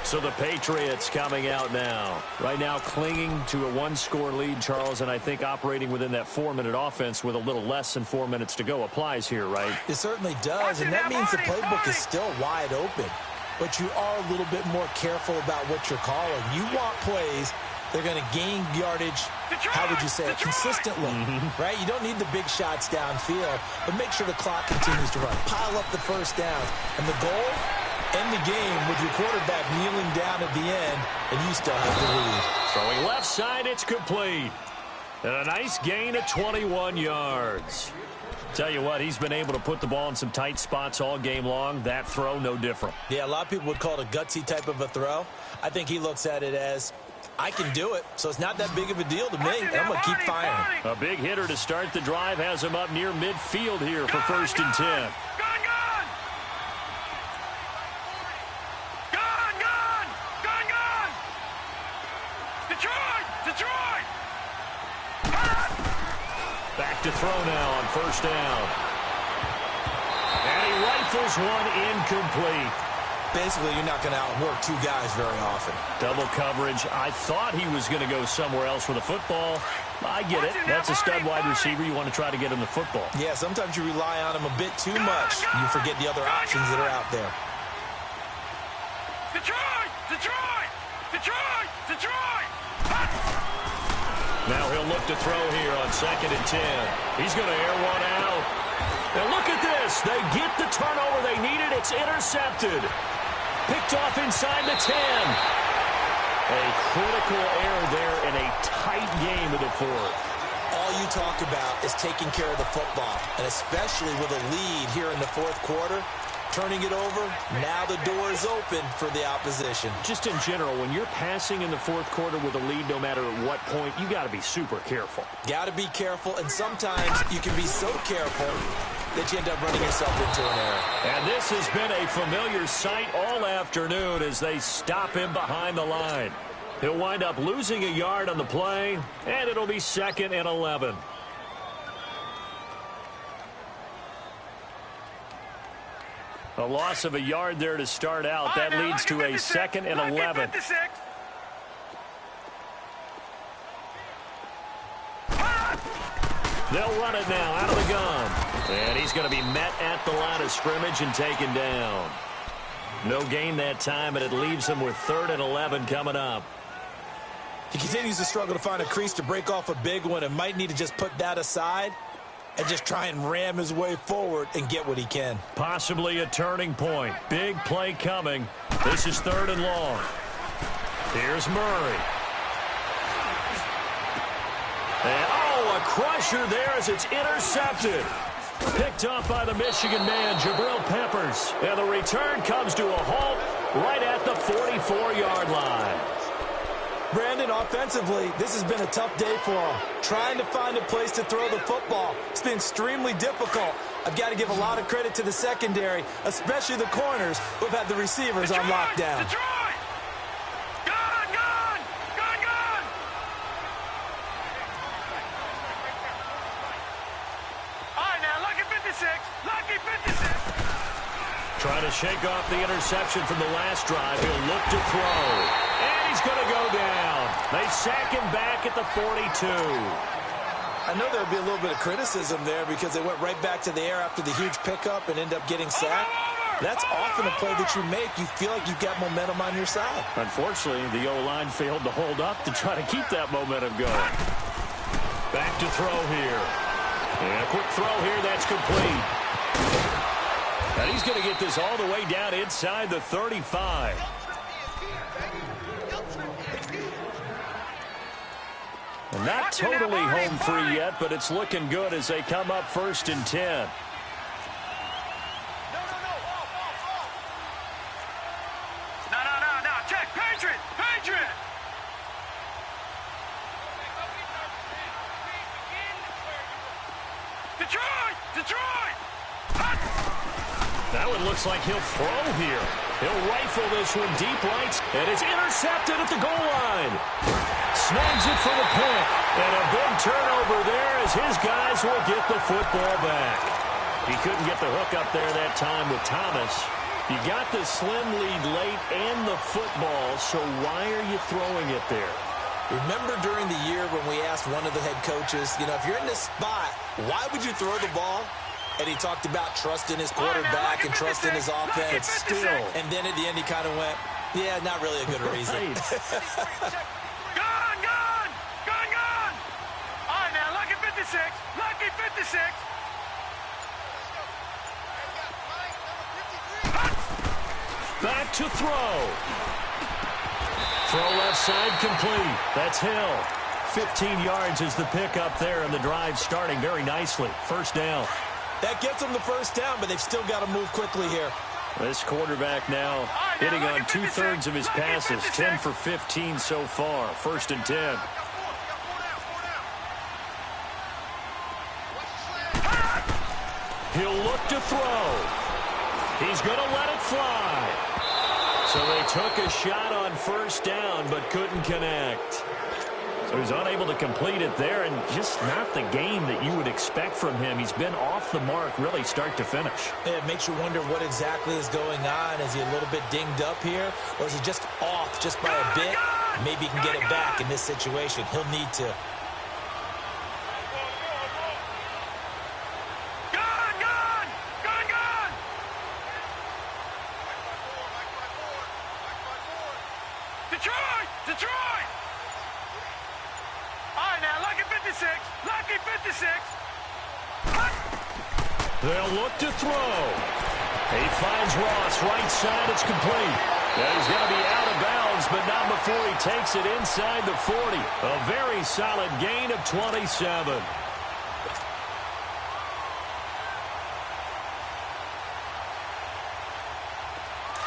So the Patriots coming out now. Right now clinging to a 1-score lead, Charles, and I think operating within that 4-minute offense with a little less than 4 minutes to go applies here, right? It certainly does, and that means the playbook is still wide open. But you are a little bit more careful about what you're calling. You want plays they're going to gain yardage, how would you say it, consistently, right? You don't need the big shots downfield, but make sure the clock continues to run. Pile up the first downs, and the goal, end the game with your quarterback kneeling down at the end, and you still have the lead. Throwing left side, it's complete. And a nice gain of 21 yards. Tell you what, he's been able to put the ball in some tight spots all game long. That throw, no different. Yeah, a lot of people would call it a gutsy type of a throw. I think he looks at it as, I can do it, so it's not that big of a deal to me. I'm going to keep firing. A big hitter to start the drive has him up near midfield here for 1st and 10. Back to throw now on 1st down. And he rifles one incomplete. Basically, you're not going to outwork two guys very often. Double coverage. I thought he was going to go somewhere else with the football. I get it. That's a stud wide receiver. You want to try to get him the football. Yeah, sometimes you rely on him a bit too much. You forget the other options that are out there. Detroit! Detroit! Detroit! Detroit! Now he'll look to throw here on 2nd and 10. He's going to air one out. And look at this. They get the turnover they needed. It's intercepted. Picked off inside the 10. A critical error there in a tight game of the 4th. All you talk about is taking care of the football, and especially with a lead here in the 4th quarter, turning it over, now the door is open for the opposition. Just in general, when you're passing in the 4th quarter with a lead, no matter at what point, you got to be super careful. Got to be careful, and sometimes you can be so careful that you end up running yourself into an error. And this has been a familiar sight all afternoon as they stop him behind the line. He'll wind up losing a yard on the play, and it'll be 2nd and 11. A loss of a yard there to start out. That leads to a 2nd and 11. They'll run it now out of the gun. And he's going to be met at the line of scrimmage and taken down. No gain that time, and it leaves him with 3rd and 11 coming up. He continues to struggle to find a crease to break off a big one and might need to just put that aside and just try and ram his way forward and get what he can. Possibly a turning point. Big play coming. This is 3rd and long. Here's Murray. And, a crusher there as it's intercepted. Picked off by the Michigan man, Jabril Peppers. And the return comes to a halt right at the 44-yard line. Brandon, offensively, this has been a tough day for him. Trying to find a place to throw the football. It's been extremely difficult. I've got to give a lot of credit to the secondary, especially the corners who have had the receivers on lockdown. Trying to shake off the interception from the last drive. He'll look to throw. And he's going to go down. They sack him back at the 42. I know there'll be a little bit of criticism there because they went right back to the air after the huge pickup and end up getting sacked. That's often a play that you make. You feel like you've got momentum on your side. Unfortunately, the O-line failed to hold up to try to keep that momentum going. Back to throw here. And a quick throw here. That's complete. And he's going to get this all the way down inside the 35. And not totally home free yet, but it's looking good as they come up 1st and 10. No. Check. Patriot. Detroit. Now it looks like he'll throw here. He'll rifle this one deep right, and it's intercepted at the goal line. Snags it for the pick, and a big turnover there as his guys will get the football back. He couldn't get the hook up there that time with Thomas. You got the slim lead late and the football, so why are you throwing it there? Remember during the year when we asked one of the head coaches, if you're in this spot, why would you throw the ball? And he talked about trusting his quarterback and trusting his offense. Still. And then at the end he kind of went, yeah, not really a good reason. Gone! All right, now, lucky 56. Back to throw. Throw left side complete. That's Hill. 15 yards is the pickup there, and the drive starting very nicely. 1st down. That gets them the 1st down, but they've still got to move quickly here. This quarterback now hitting on 2/3 of his passes, 10 for 15 so far. 1st and 10. He'll look to throw. He's going to let it fly. So they took a shot on 1st down, but couldn't connect. So he's unable to complete it there, and just not the game that you would expect from him. He's been off the mark really start to finish. Yeah, it makes you wonder what exactly is going on. Is he a little bit dinged up here, or is he just off just by a bit? Maybe he can get it back in this situation. He'll need to. Detroit! All right, now, lucky 56. They'll look to throw. He finds Ross right side. It's complete. And he's going to be out of bounds, but not before he takes it inside the 40. A very solid gain of 27.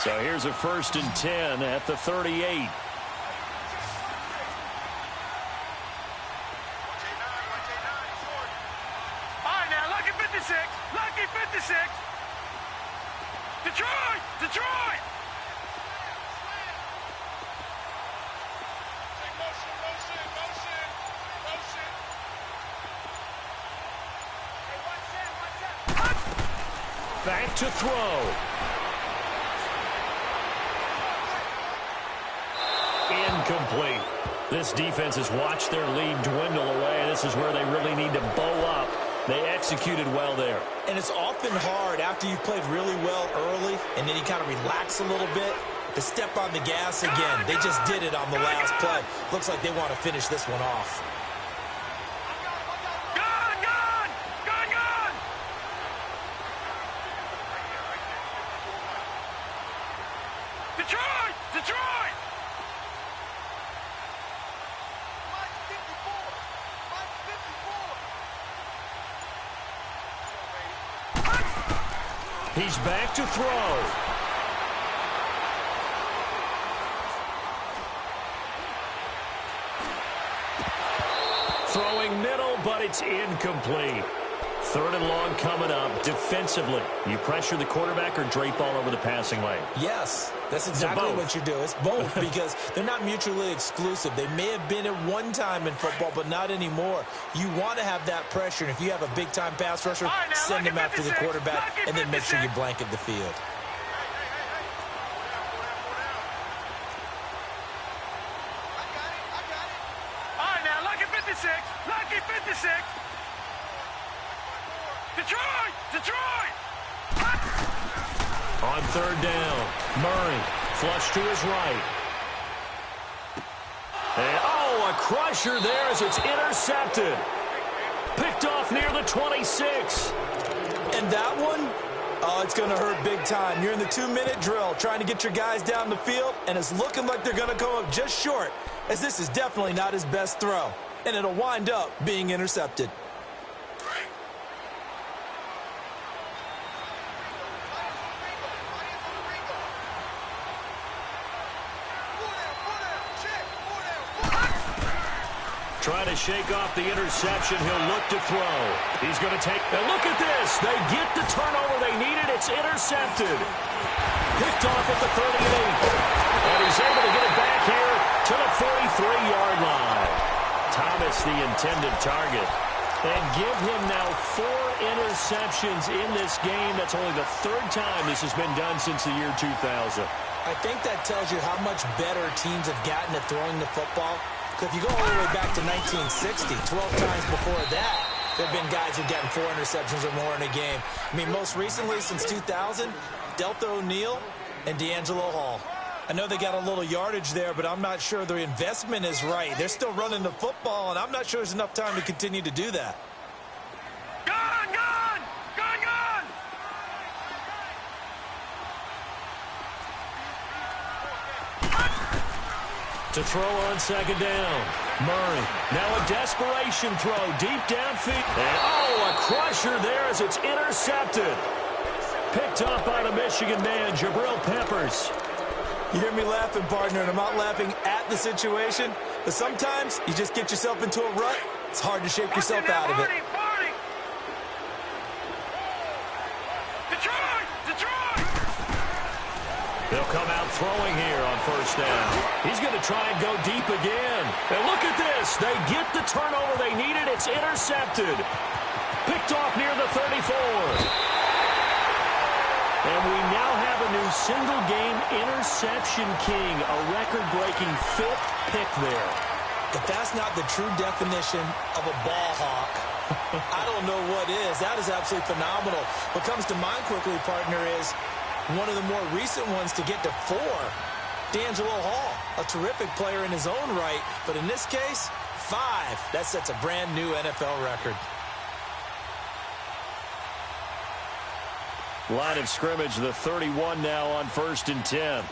So here's a 1st and 10 at the 38. Lucky 56. Detroit! Back to throw. Incomplete. This defense has watched their lead dwindle away. This is where they really need to bow up They executed well there. And it's often hard after you've played really well early and then you kind of relax a little bit to step on the gas again. They just did it on the last play. Looks like they want to finish this one off. Detroit! He's back to throw. Throwing middle, but it's incomplete. 3rd and long coming up. Defensively, you pressure the quarterback or drape all over the passing lane? Yes, that's exactly what you do. It's both because they're not mutually exclusive. They may have been at one time in football, but not anymore. You want to have that pressure, and if you have a big-time pass rusher, send him after the quarterback, and then make sure you blanket the field. All right, now, lucky 56. Lucky 56. Detroit! On 3rd down, Murray flush to his right. And, a crusher there as it's intercepted. Picked off near the 26. And that one, it's going to hurt big time. You're in the 2-minute drill trying to get your guys down the field, and it's looking like they're going to come up just short, as this is definitely not his best throw. And it'll wind up being intercepted. Trying to shake off the interception. He'll look to throw. He's going to take... And look at this. They get the turnover they needed. It's intercepted. Picked off at the 38. And he's able to get it back here to the 43-yard line. Thomas, the intended target. And give him now 4 interceptions in this game. That's only the 3rd time this has been done since the year 2000. I think that tells you how much better teams have gotten at throwing the football. Because if you go all the way back to 1960, 12 times before that, there have been guys who've gotten 4 interceptions or more in a game. I mean, most recently, since 2000, Delta O'Neal and D'Angelo Hall. I know they got a little yardage there, but I'm not sure the investment is right. They're still running the football, and I'm not sure there's enough time to continue to do that. To throw on 2nd down. Murray, now a desperation throw deep downfield. And, a crusher there as it's intercepted. Picked up by the Michigan man, Jabril Peppers. You hear me laughing, partner, and I'm not laughing at the situation, but sometimes you just get yourself into a rut. It's hard to shake yourself out of it. They'll come out throwing here on 1st down. He's going to try and go deep again. And look at this. They get the turnover they needed. It's intercepted. Picked off near the 34. And we now have a new single-game interception king, a record-breaking 5th pick there. If that's not the true definition of a ball hawk, I don't know what is. That is absolutely phenomenal. What comes to mind quickly, partner, is one of the more recent ones to get to 4. D'Angelo Hall, a terrific player in his own right, but in this case, 5. That sets a brand new NFL record. Line of scrimmage, the 31 now on 1st and 10.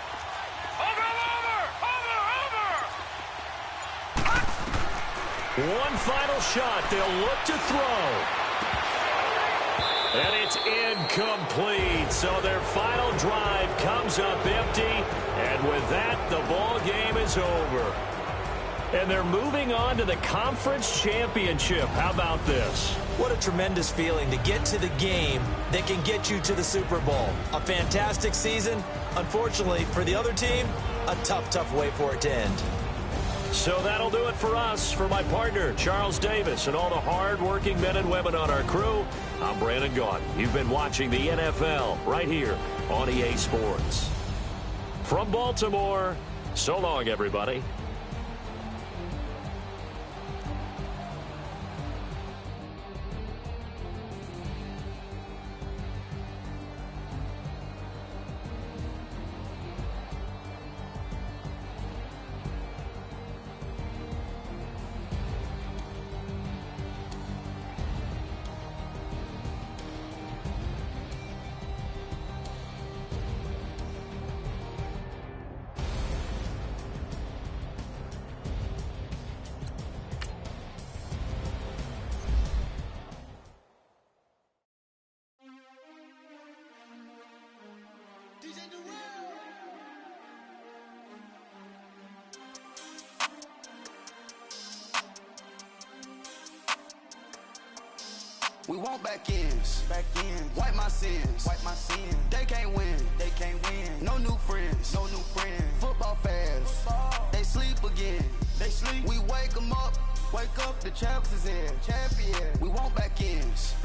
One final shot. They'll look to throw. And it's incomplete. So their final drive comes up empty. And with that, the ball game is over. And they're moving on to the conference championship. How about this? What a tremendous feeling to get to the game that can get you to the Super Bowl. A fantastic season. Unfortunately, for the other team, a tough, tough way for it to end. So that'll do it for us. For my partner, Charles Davis, and all the hard-working men and women on our crew, I'm Brandon Gaudin. You've been watching the NFL right here on EA Sports. From Baltimore, so long, everybody. We want back ends. Wipe my sins. They can't win. No new friends. Football fans. They sleep again. We wake them up. Wake up, the champs is in. Champion. We want back ends.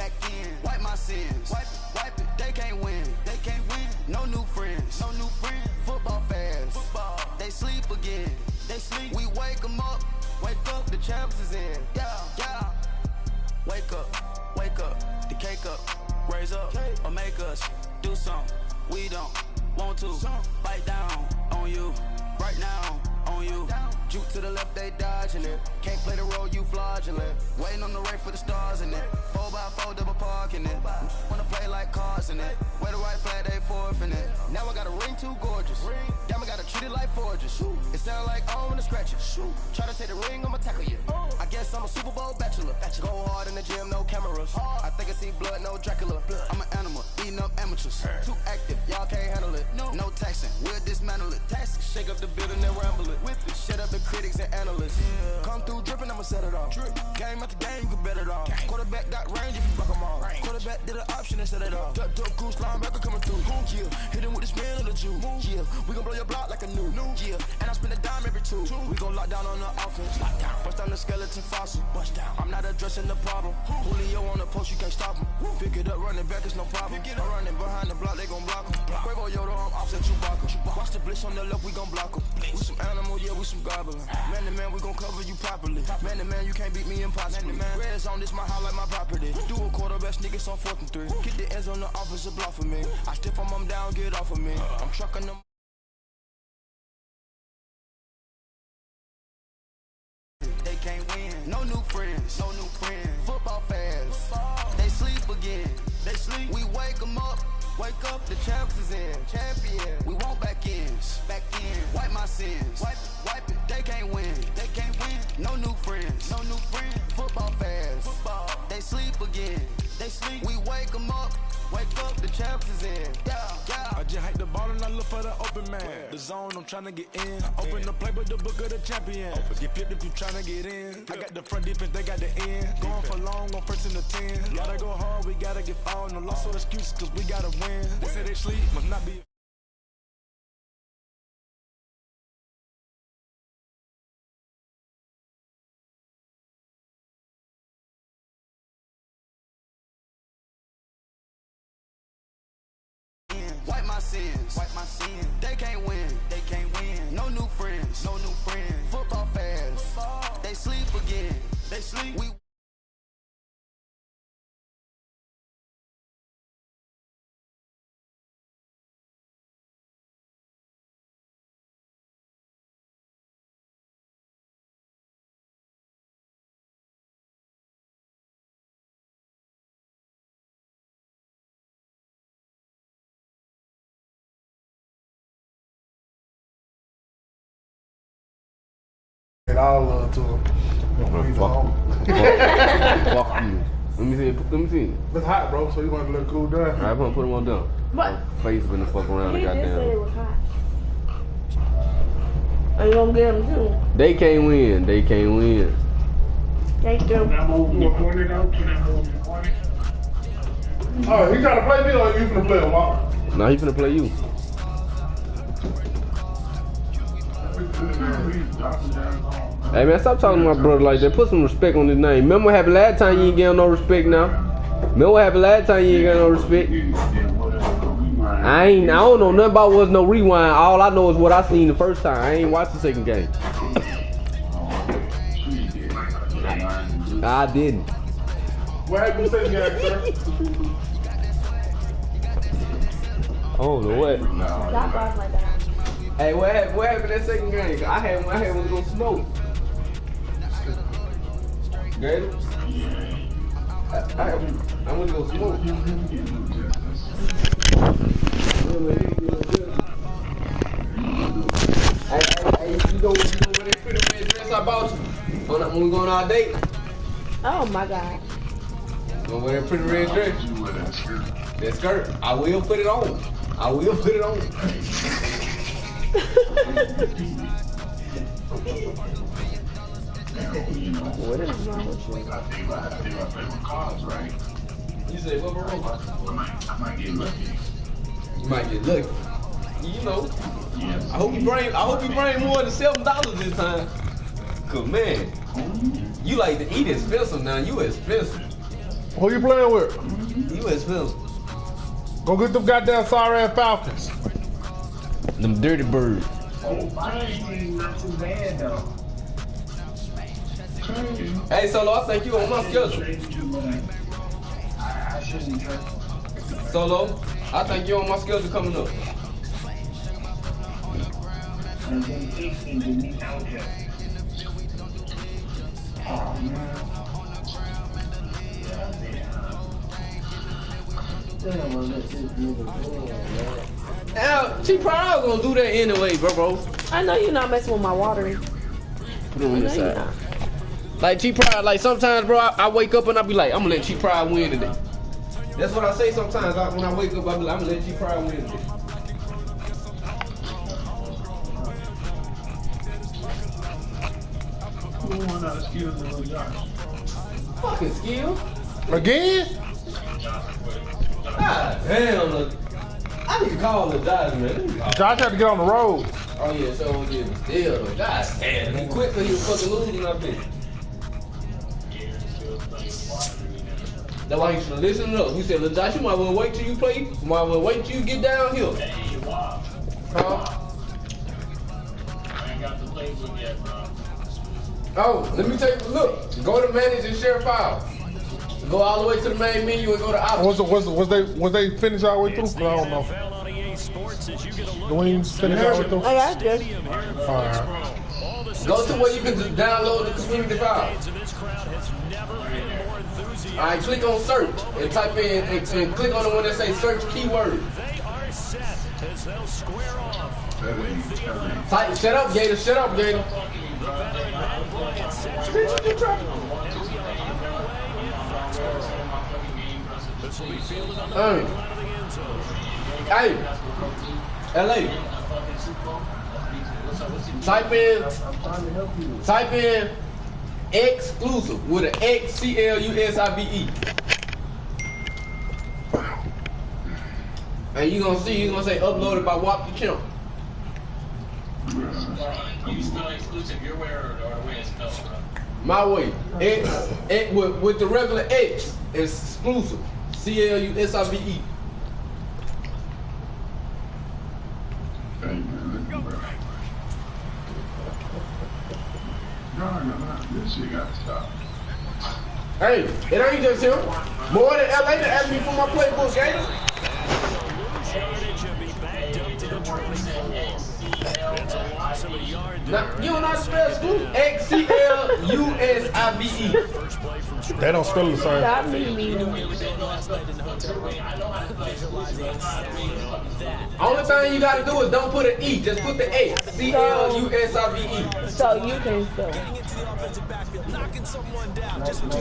Wipe my sins. Wipe it. They can't win. No new friends. Football fans. They sleep again. We wake them up. Wake up, the champs is in. Yeah. Wake up, the cake up, raise up, or make us do something we don't want to. Bite down on you, right now on you. Juke to the left, they dodging it. Can't play the role, you fraudulent. Waiting on the race for the stars in it. 4x4 double parking it. Wanna play like cars in it. Wear the right flag, they forfeiting it. Now I got a ring too gorgeous. Damn, I gotta treat it like forges. It sound like I wanna scratch it. Try to take the ring, I'ma tackle you. I guess I'm a Super Bowl bachelor. Go hard in the gym, no cameras. I think I see blood, no Dracula. I'm an animal, eating up amateurs. Too active, y'all can't handle it. No taxing, we'll dismantle it. Shake up the building and ramble it. Shut up the critics and analysts. Come through dripping, I'ma set it off. Game after game, you can bet it off. Quarterback got range if you buck them off. Quarterback did an option and set it off. Duck, goose, linebacker coming through. Yeah, hit him with the spin of the Jew. Yeah, we gon' blow your block like a new. Yeah, and I spend a dime every two. We gon' lock down on the offense. Bust down the skeleton fossil. I'm not addressing the problem. Julio on the post, you can't stop him. Pick it up, running back, it's no problem. I'm running behind the block, they gon' block him. Quavo Yoda, I'm offset Chewbacca. Watch the blitz on the left, we gon' block him. We some animal, yeah, we some goblin. Man to man, we gon' cover you properly. Man to man, you can't beat me impossibly. Red zone, this my highlight, my property. Do a quarterback, niggas on 4th and 3. Get the ends on the offensive block for me. I stiff them, I'm down, get off of me. I'm trucking them. They can't win. No new friends. Football fans. They sleep again. We wake them up. Wake up, the champs is in. Champion. We want back ends. Wipe my sins. Wipe it. They can't win. No new friends. Football fans. They sleep again. We wake them up. Wake up, the champs is in. Yeah. I just hike the ball and I look for the open man. The zone, I'm trying to get in. Open the playbook, the book of the champion. Get flipped if you trying to get in. I got the front defense, they got the end. Going for long, on first and the 10. Gotta go hard, we gotta get all. No loss or excuses, cause we gotta win. They say they sleep, must not be. Wipe my sins. They can't win. No new friends. Football fans. They sleep again. We all love to him. Fuck you. Let me see. It's hot, bro, so you want to let it cool down. Alright, I'm gonna put him on down. What? Face been the fuck around the goddamn. He just said it was hot. Are you gonna get him too? They can't win. Thank you. Oh, he trying to play me or you finna play him, Mark? Nah, he finna play you. Hey man, stop talking to my brother like that. Put some respect on his name. Remember what happened last time? You ain't getting no respect now. Remember what happened last time? You ain't got no respect. I don't know nothing about what's no rewind. All I know is what I seen the first time. I ain't watched the second game. I didn't. What happened the second game, sir? I don't know what. Stop off like that. Hey, what happened that second game? I had one to go smoke. Gator? I went to go smoke. Hey, you know where they put the red dress I bought you? When we go on our date? Oh my God. You know where they put the red dress? That skirt. I will put it on. What is wrong with you? You said what, bro? I might get lucky. You might get lucky. You know. I hope you bring more than $7 this time. Cause man, you like to eat expensive now. You expensive. Who you playing with? You expensive. Go get them goddamn sorry ass Falcons. Them dirty birds. Oh, fine. Not too bad though. Hey, Solo, I think you on my schedule. I shouldn't trust. Solo, I think you on my schedule coming up. And then 16 to me out there. Oh man. Now, she probably gonna do that anyway, bro. I know you're not messing with my watering. Put it on this side. Like T-Pride, like sometimes, bro, I wake up and I be like, I'm gonna let T-Pride win today. That's what I say sometimes. When I wake up, I be like, I'm gonna let T-Pride win today. Fucking skill. Again? God damn, look. I need to call the Dodge, man. Josh had to get on the road. Oh yeah, so it was still. God damn, he quit because he was fucking losing up there. That's why he should listen up. He said, "Look, Josh, you might well wait till you play. You might well wait till you get down here." Huh? I ain't got the playbook yet, bro. Oh, let me take a look. Go to manage and share file. Go all the way to the main menu and go to options. Was they finished all the way through? I don't know. The wings finished all the way through? Oh, that's good. Alright. Go to where you can just download the community file. Alright, click on search and type in and click on the one that says search keyword. Type, shut up, Gator. Shut up, Gator. Hey, LA. Type in exclusive with an XCLUSIVE. And you're gonna say uploaded by WAP the Chimp. You spell exclusive your way or the way it's spelled, bro? My way. X with the regular X is exclusive. CLUSIVE. No, this shit gotta stop. Hey, it ain't just him. More than LA to ask me for my playbook, Gator. Now, you don't know how to spell school? XCLUSIVE. They don't spell the same. Stop me. Only thing you gotta do is don't put an E, just put the X. CLUSIVE. So you can spell.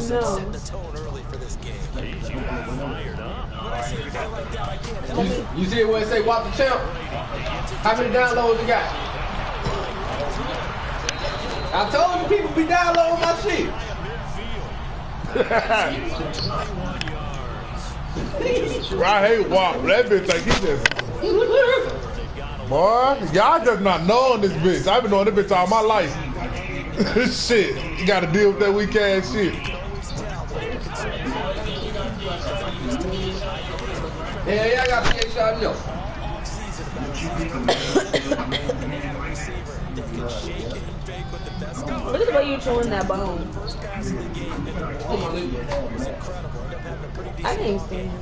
No. You see where it say WAP the Champ? How many downloads you got? I told you people be downloading my shit. I hate WAP. That bitch think he just... Boy, y'all just not knowing this bitch. I've been knowing this bitch all my life. Shit, you gotta deal with that weak ass shit. Yeah, I got to get y'all know. Look at the way you're chewing that bone. I can't stand it.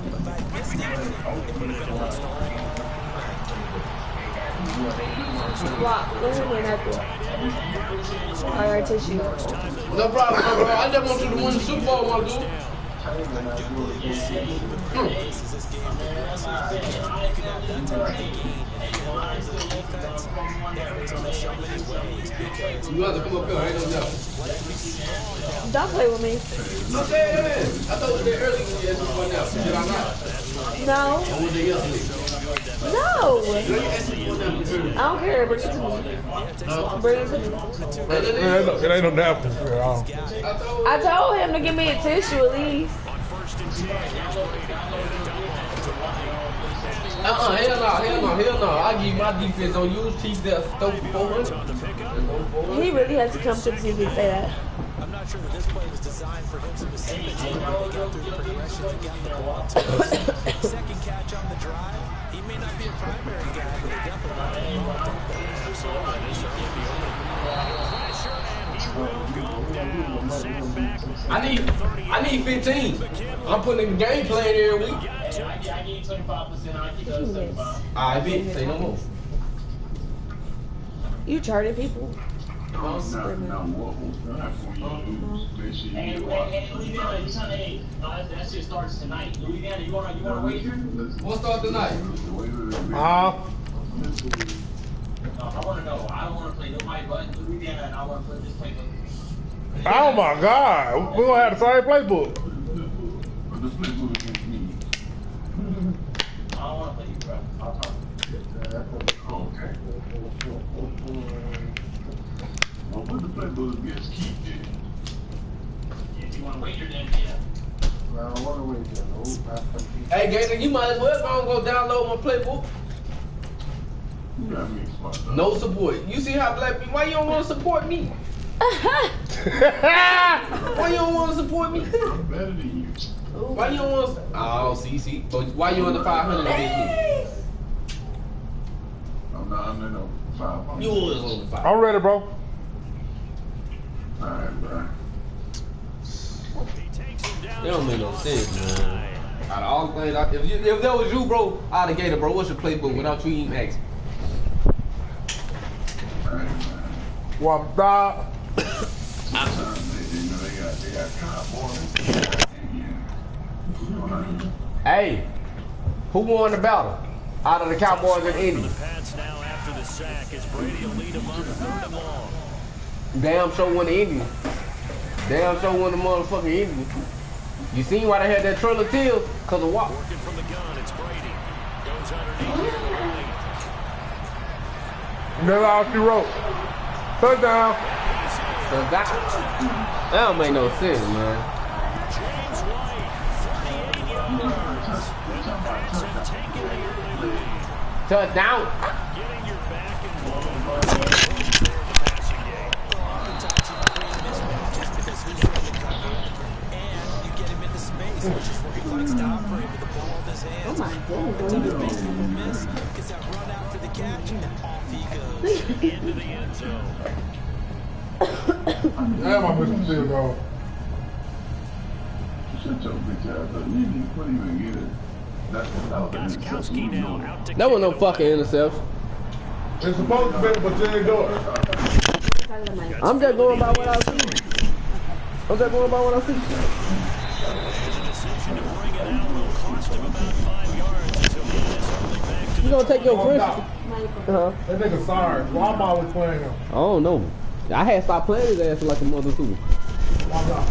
Block. Go ahead and have to. Alright, tissue. No problem, bro. I just want you to win the Super Bowl, my dude. You have to come up here, I ain't no doubt. Don't play with me. Okay, man. I thought you did earlier when you asked me for now. Did I not? No. I was there yesterday. No. I don't care. Bring it to me. Bring it to me. It ain't no napkin. I told him to give me a tissue at least. First and 10. Here's Brady. Hell no. I give my defense on you. Chiefs that throw for 400. He really has to come to the TV and say that. I'm not sure that this play was designed for him specifically. They got through the progressions and got the ball to him. Second catch on the drive. He may not be a primary guy, but he definitely not involved. Absolutely. This certainly be open. Pressure, and he will go down. Sat back. I need 15. I'm putting in the game plan every week. I need 25%. I keep those 75. I bet. Say no more. You charting people? And Louisiana, you signed 8. That shit starts tonight. Louisiana, you wanna wager? What start tonight? I wanna know. I don't wanna play nobody but Louisiana, and I wanna play this playbook. Oh my God, we gonna have the same playbook. I don't wanna play you, bro. I'll talk. Okay. Well, what the playbook against Keith did? If you wanna wager, then yeah. Well, I wanna wager. Hey, Gator, you might as well go download my playbook. You got me smart. No support. You see how black people? Why you don't want to support me? Why you don't want to support me? I'm better than you. Why you don't want to? Oh, see. But why you on the 500 against me? I'm not under no 500. You was on the 500. I'm ready, bro. Alright, bro. It don't make no sense, man. Out of all the things, if that was you, bro, out of Gator, bro, what's your playbook without you even asking? One dog. They got Cowboys. Hey, who won the battle out of the Cowboys and Indy? The Pats now after the sack as Brady will lead them on 3rd and long. Damn sure won the Indy. Damn sure won the motherfucking Indy. You seen why they had that trailer till? Cause of what? Working from the gun, it's Brady. Goes underneath to the right. That's all she wrote. Touchdown. That don't make no sense, man. James White, 38 yards. And the Pats have taken the early lead. Touchdown. Getting your back involved there in the passing game. Oftentimes you create mismatches because he's in the cover and you get him into space, which is where he likes to operate with the ball in his hands. Oftentimes basically will miss, gets that run out for the catch, and off he goes. Into the end zone. Damn, I missed the field goal. Shut your bitch ass up. You couldn't even get it. Gostkowski now out to That wasn't no fucking interception. It's supposed to be, but you ain't do it. I'm just going by what I see. decision to bring it out will cost him about 5 yards until he gets hurled back to You gonna take your first? That nigga sorry. Why am I always playing him? I don't know. I had stopped playing his ass like a mother too. Why not?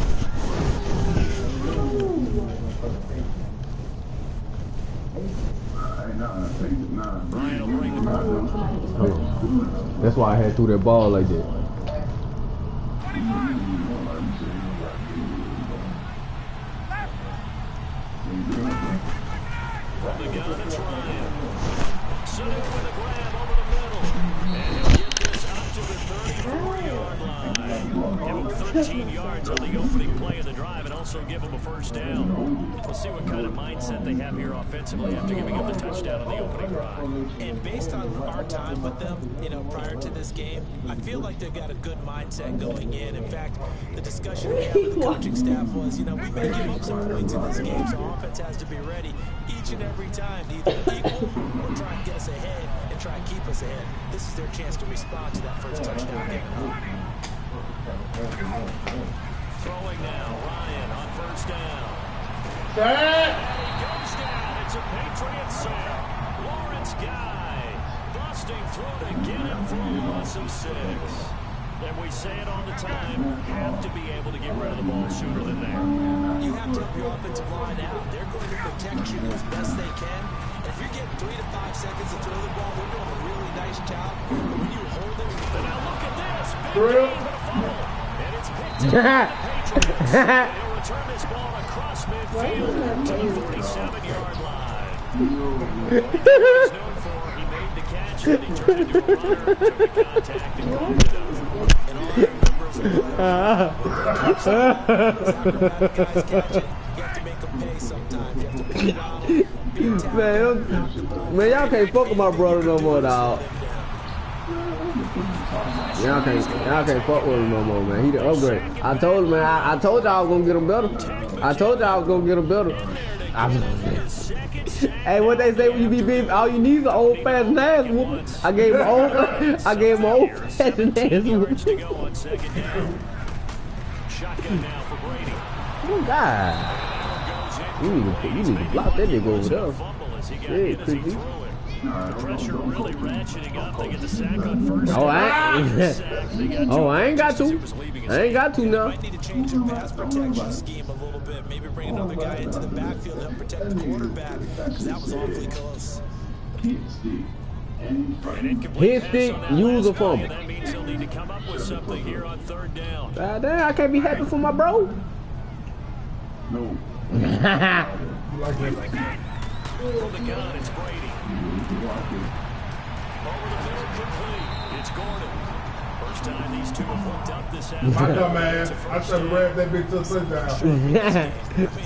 Brian will bring the ball. That's why I had threw that ball like that. From the gun, it's Ryan. Sitting with a grab over the middle. And he'll get this up to the 34-yard line. Give him 13 yards on the opening play of the drive and also give him a first down. We'll see what kind of mindset they have here offensively after giving up the touchdown on the opening drive. And based on our time with them, prior to this game, I feel like they've got a good mindset going in. In fact, the discussion we had with the coaching staff was, we may give up some points in this game, so offense has to be ready each and every time to either equal or try and get us ahead and try and keep us ahead. This is their chance to respond to that first touchdown given up. Throwing now, Ryan on first down. Set. He goes down. It's a Patriot sack. Lawrence Guy busting through to get him for a loss of 6. And we say it all the time, have to be able to get rid of the ball sooner than that. You have to help your offensive line out. They're going to protect you as best they can. And if you're getting 3 to 5 seconds to throw the ball, they're doing a really nice job. But when you hold it, now look at this. Big game, but a fumble. And it's picked up by the Patriots. He'll return this ball across midfield to the 47-yard line. He's known for, he made the catch, and he turned into a runner, took the contact, and cleaned it up. And all he remembers Man, y'all can't fuck with my brother no more, dog. Y'all can't fuck with him no more, man. He the upgrade. I told him, man. I told y'all I was gonna get him better. I told y'all I was gonna get him better. Hey, what they say when you be big, all you need is an old fashioned ass whooping. I gave him old fashioned ass whooping. Oh God. You need to block that nigga over there. Yeah, creepy. The pressure really ratcheting up. They get the sack on first. Oh, I ain't got to. I ain't got to now. Might need to change your pass protection scheme a little bit. Maybe bring another guy into the backfield to help protect the quarterback. Because that was awfully close. Hit stick, use a fumble. That means he'll need to come up with something here on third down. God damn, I can't be happy for my bro. No. From the gun, it's Brady. Over the middle, complete. It's Gordon. First time these two have hooked up this afternoon. My dumb ass. I should have wrapped that bitch to a touchdown.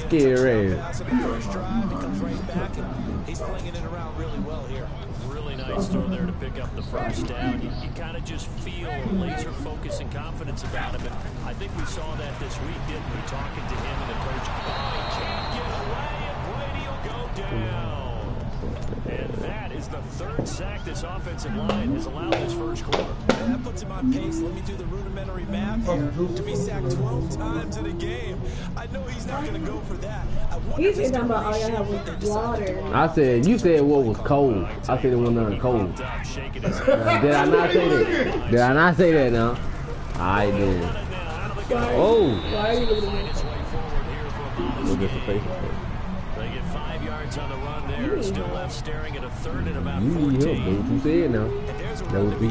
Scary. First drive, he comes right back, and he's flinging it around really well here. Really nice throw there to pick up the first down. You kind of just feel laser focus and confidence about him. And I think we saw that this week, didn't we? Talking to him and the coach. Oh, he can't get away, and Brady will go down. And that is the third sack this offensive line has allowed this first quarter. And that puts him on pace. Let me do the rudimentary math here. To be sacked 12 times in a game. I know he's not going to go for that. He's talking about all y'all have was water. I said, you said what was cold. I said it wasn't nothing cold. Did I not say that? Did I not say that now? I did. Oh. Why are you looking at me? Look at the face. They get 5 yards on the run there. It's still left staring at a third and about 14. You need help. That's what you said now. That was what you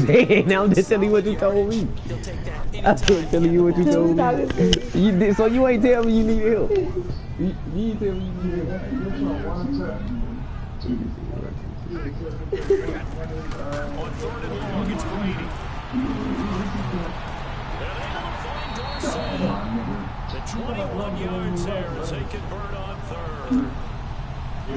said. Now I'm just telling you what you told me. I'm just telling you what you told me. You did, so you ain't telling me you need help. You ain't telling me you need help. On third and long, it's Brady. The 21 yards there as they convert on third. I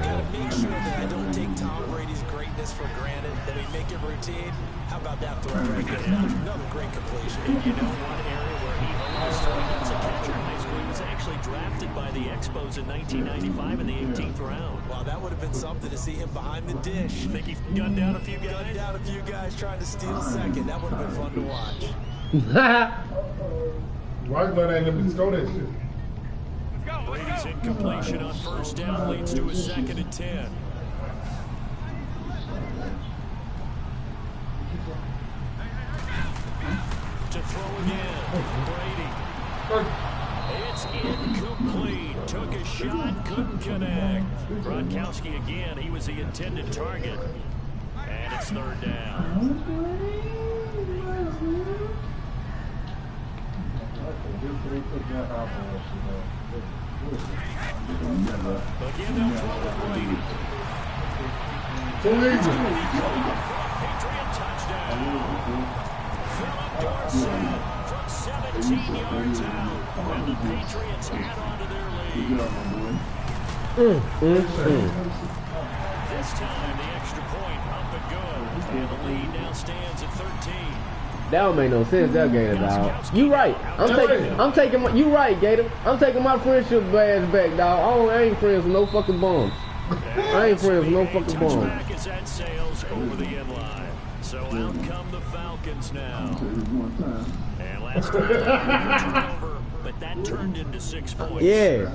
gotta make sure that I don't take Tom Brady's greatness for granted, that we make it routine. How about that throw right there? Another great completion. And you know one area where he always throwing as a catcher in high school, he was actually drafted by the Expos in 1995 in the 18th round. Wow, that would have been something to see him behind the dish. Think he gunned down a few guys? Gunned down a few guys trying to steal second. That would have been fun to watch. Why glad I ain't let me score that shit? Brady's incompletion on first down leads to a 2nd and 10. To throw again, Brady. It's incomplete. Took a shot, couldn't connect. Gronkowski again, he was the intended target. And it's third down. Again, they'll throw with Brady. Patriot touchdown. Philip Dorsett from 17 yards out. And the Patriots add on to their lead. This time, the extra point up and good. And the lead now stands at 13. That don't make no sense, that Gator, dog. You right. I'm taking my, you right, Gator. I'm taking my friendship ass back, dog. I ain't friends with no fucking bums. I ain't friends with no fucking bums. Touchback is at Sales over the end line. So out come the Falcons now. And last time, turnover, but that turned into 6 points. Yeah.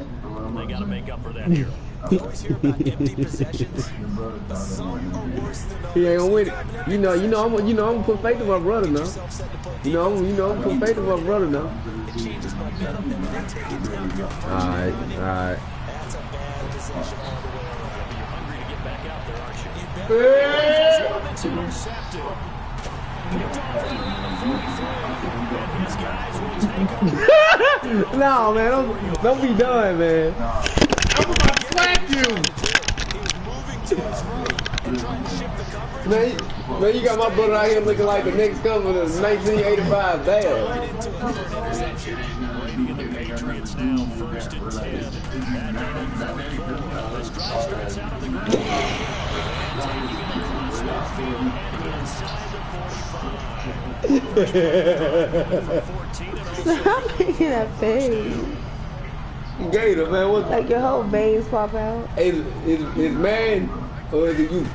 They got to make up for that here. I always hear about empty possessions, but some are worse than others. He ain't gonna win it. I'm gonna put faith in my brother now. I'm gonna put faith in my brother now. It changes momentum and they take it down. All right. That's a bad possession all the way around. You're hungry to get back out there, aren't you? You bet. It's intercepted. No, man, don't be done, man. I'm about to slap you. Man, you got my brother out here looking like the next cover of 1985 Bears. Patriots now first and 10. This drive starts out on the ground. Stop making that face. Gator, man, what's like your whole veins pop out? Is man or is it you?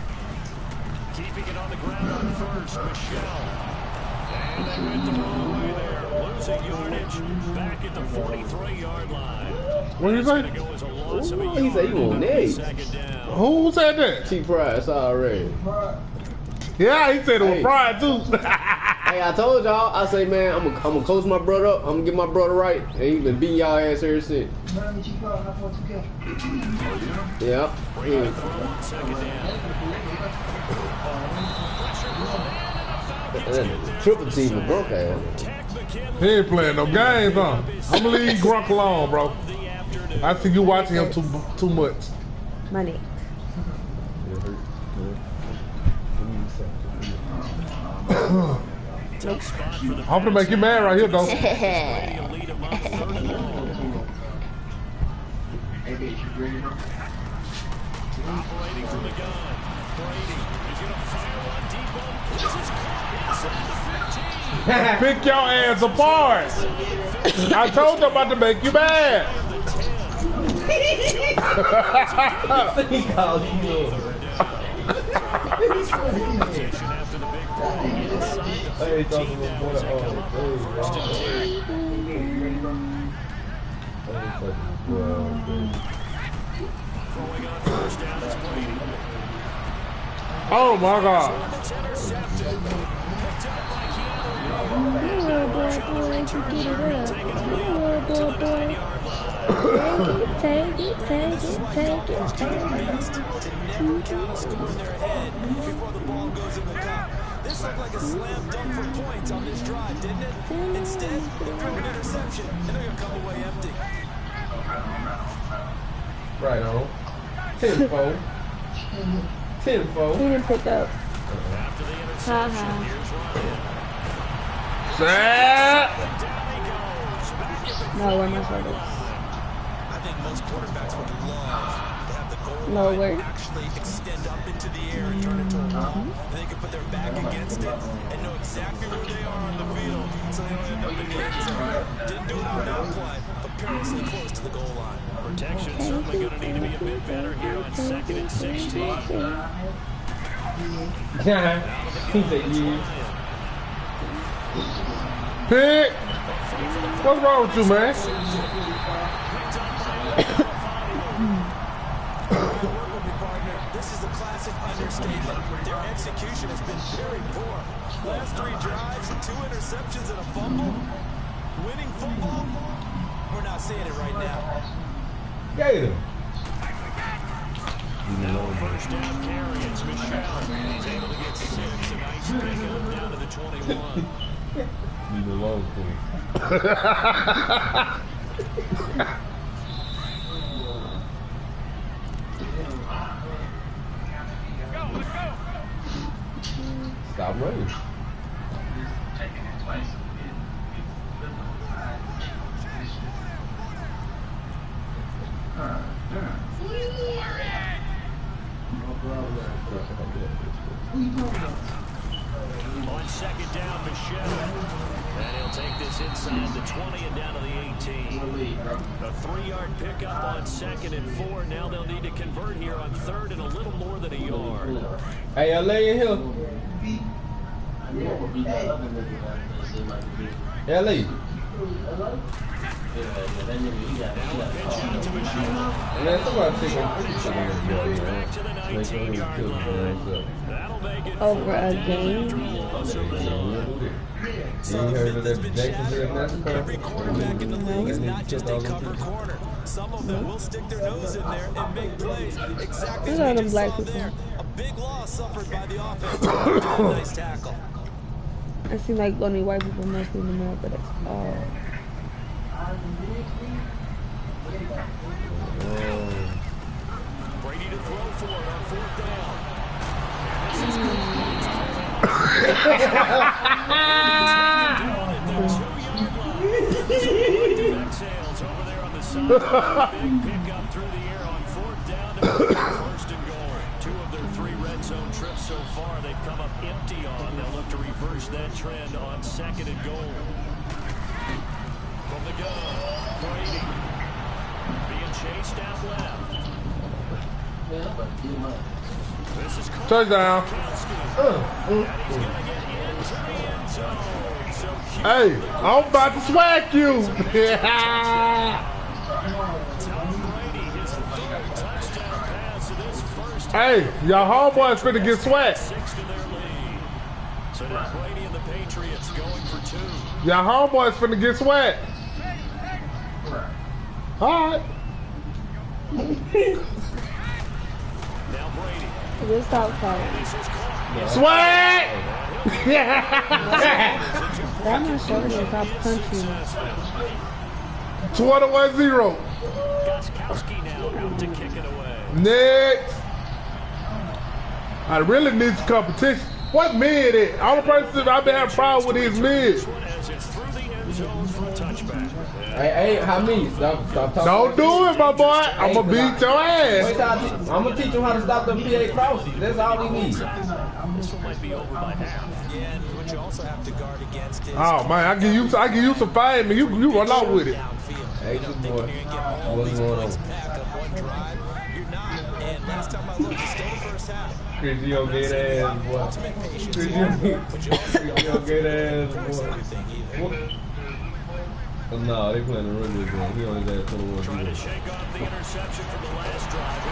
Keeping it on the ground on first, Michelle. And they went the wrong way there. Losing yardage back at the 43-yard line. What did you say? He said you on next. Who said that? T-Price already. Yeah, he said it was pride too. Hey, I told y'all, I say, man, I'm gonna coach my brother up. I'm gonna get my brother right. And he been beating y'all ass ever since. Yeah. Triple team with Grunk ass. He ain't playing no games, huh? I'm gonna leave Grunk alone, bro. I think you watching him too much. Money. I'm gonna make you mad right here, though. Operating from the gun. Brady is going to fire one deep one. This is caught inside the 15. Pick your ass apart. I told them about to make you mad. He called you. Hey, talking about oh my God. Take it. This looked like a slam dunk for points on this drive, didn't it? Instead, they threw an interception, and they're going to come away empty. Right on. 10-4. 10-4. He didn't pick up. Set. No, where my photos? I think most quarterbacks would love to have the goal Lower. actually extend up into the air and turn into a ball. And they can put their back against it and know exactly where they are on the field, so they don't end up in the end zone. Didn't do it on that play, but perilously close to the goal line. Protection certainly going to need to be a bit better here on 2nd and 16. He said you. Pick. What's wrong with you, man? This is a classic understatement. Their execution has been very poor. Last 3 drives, 2 interceptions and a fumble. Winning football? We're not seeing it right now. Gator. First down carry, it's Michelle. He's able to get 6, a nice pickup down to the 21. Need a long thing. Stop running. On 2nd down, Michelle. And he'll take this inside the 20 and down to the 18. A 3-yard pickup on 2nd and 4. Now they'll need to convert here on 3rd and a little more than a yard. Hey, LA in here. LA. Man, somebody take a picture of this Back to the 19-yard line. That'll make it Over a game. Every quarterback in the league is not just a cover corner. Some of them will stick their nose in there and make plays. Exactly Look at them black people. A big loss suffered by the offense. Nice tackle. It seems like only white people mostly in America. That's all. Brady to throw for it on 4th down. Exhales over there on the side. Big pick up through the air on 4th down to 1st and goal. 2 of their 3 red zone trips so far they've come up empty on. They'll look to reverse that trend on 2nd and goal. From the gun, Brady being chased out left. This is touchdown. Hey, I'm about to swag you. Hey, y'all homeboys finna get sweat. So now Brady and the Patriots going for 2. Y'all homeboys finna get sweat. All right. Now Brady. This outside. Swag! That my shoulder is up punching. 21-0. Gostkowski now out to kick it away. Next. I really need some competition. What mid is? All the person I've been having problems with is mid. Hey, how many? Stop talking. Don't do it, my boy. I'm going to beat your ass. I'm going to teach him how to stop them PA crosses. That's all he needs. This one might be over by half. Yeah, and what you also have to guard against is... Oh, man, I give you some fame, and you run out with it. Hey, good boy. What's going on? And last time I looked, it's still the first half. Chris, you don't get ass, boy. Chris, you don't get ass, boy. No, they playing the rugby game. He only got 21. Trying to shake off the interception from the last drive.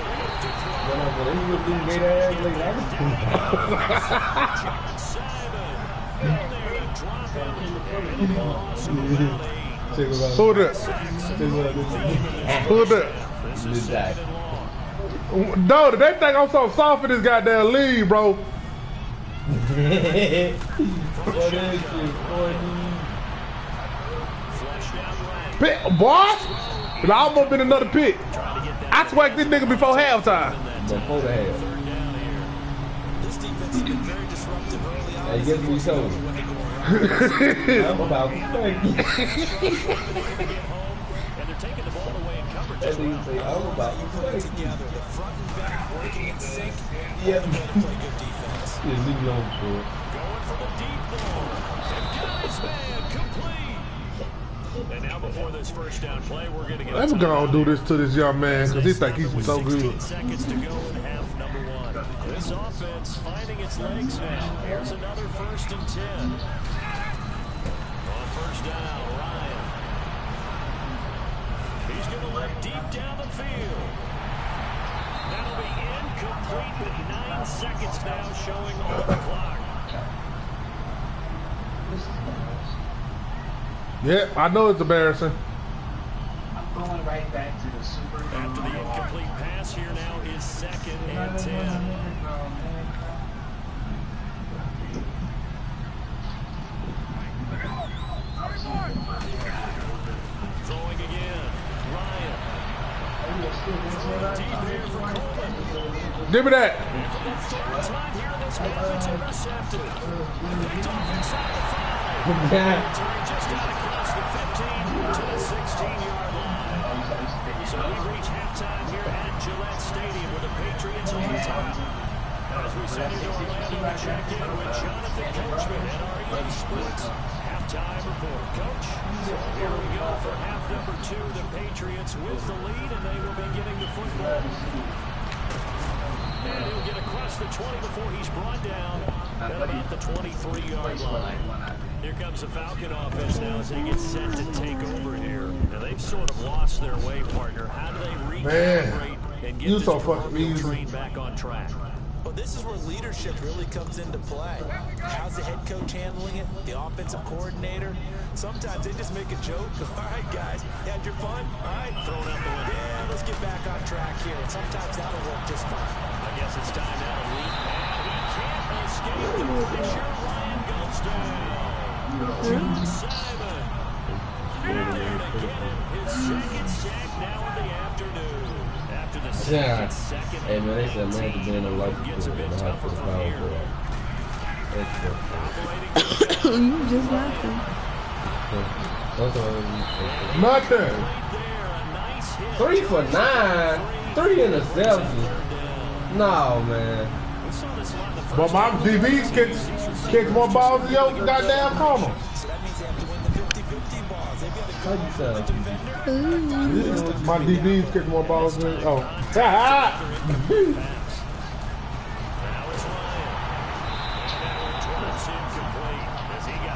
Hold up. Hold up. No, they think I'm so soft in this goddamn league, bro. Pick, boy, it almost been another pick. I swacked this nigga before halftime. Before the half. This defense has been very disruptive early on. Hey, guess what he told me? I'm about to thank you. And they're taking the ball away in coverage. That nigga say, I'm about to thank you. Together, the front and back working in sync. Yeah. Play good defense. Yeah, leave me alone, bro. Going for the deep ball. And got his man complete. And now before this first down play, we're going to get. Let me go and do this to this young man because he think he's so good. 16 seconds to go in half number 1. This offense finding its legs now. Here's another 1st and 10. On 1st down, Ryan. He's going to look deep down the field. That'll be incomplete with 9 seconds now showing on the clock. Yeah, I know it's embarrassing. I'm going right back to the Super Bowl. After the incomplete pass, here now is 2nd and 10. Throwing again. Ryan. Deep here for Coleman. Give me that. And for the 3rd time here in this half, it's intercepted. Picked off inside the 5. Just out across the 15 to the 16-yard line. So we've reached halftime here at Gillette Stadium with the Patriots on top. As we send you to Orlando to check in with Jonathan Coachman at our EA Sports halftime report. Coach, so here we go for half number 2. The Patriots with the lead, and they will be getting the football. And he'll get across the 20 before he's brought down at about the 23-yard line. Here comes the Falcon offense now as they get set to take over here. Now they've sort of lost their way, partner. How do they recalibrate and get this proverbial train back on track? Well, this is where leadership really comes into play. How's the head coach handling it? The offensive coordinator? Sometimes they just make a joke. All right, guys, had your fun? All right, throw it out the window. Yeah, let's get back on track here. And sometimes that'll work just fine. I guess it's time now to lead. And he can't escape the pressure. Ryan goes down. Yeah. Hey man, they said man to be in the life support and the for the power for that. You just laughing. Nothing. 3 for 9. 3 interceptions. No man. But my DBs catch more balls than your goddamn corner. My DBs catch more balls than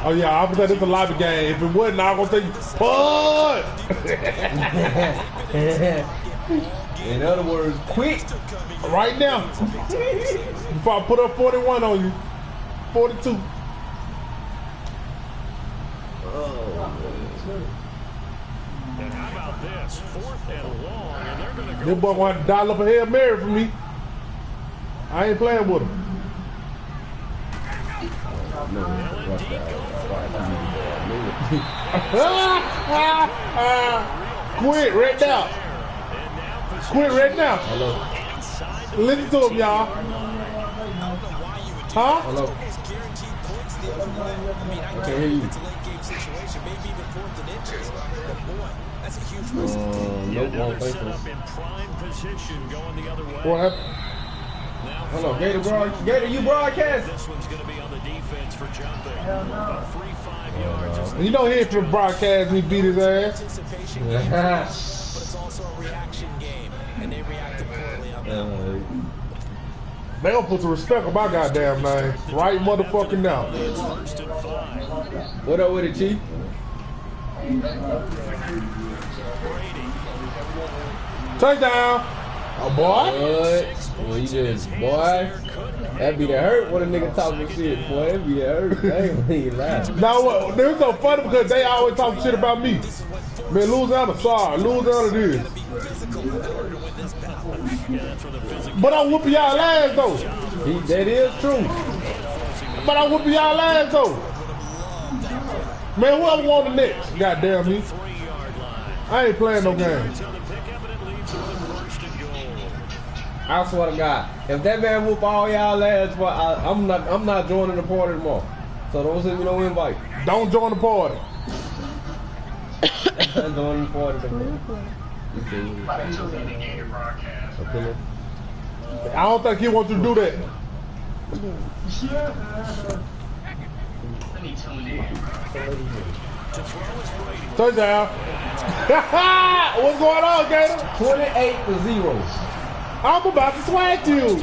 Oh yeah, I was saying it's a lobby game. If it wasn't, I was gonna say punt. In other words, quick. Right now. Before I put up 41 on you. 42. And how about this? 4th and long, and they're going to go. This boy want to dial up a Hail Mary for me. I ain't playing with him. Quit right now. Quit right now. Hello. Listen to him, y'all. Huh? Hello. I can't hear you. Nope, wrong place. What happened? Hello, Gator, you broadcast? This one's going to be on the defense for jumping. A free 5 yards. You know he ain't from broadcast me beat his ass. But it's also a reaction game, and they reacted poorly on that. They gonna put some respect on my goddamn name. Right motherfucking now. What up with it, Chief? Touchdown. Oh, boy. Well, you just, boy. That be the hurt when a nigga talking shit, boy. That be the hurt. That ain't when you laugh. Now, what? It was so funny because they always talk shit about me. Man, Louisiana sorry. Louisiana this. But I'm whooping y'all ass, though. That is true. But I'm whooping y'all ass, though. Man, whoever won the next, goddamn me. I ain't playing no games. I swear to God, if that man whoop all y'all ass, I'm not joining the party tomorrow. So don't send me no invite. Don't join the party. Don't join the party tomorrow. Okay. I don't think he wants you to do that. Touchdown. What's going on, Gator? 28-0. I'm about to swag you.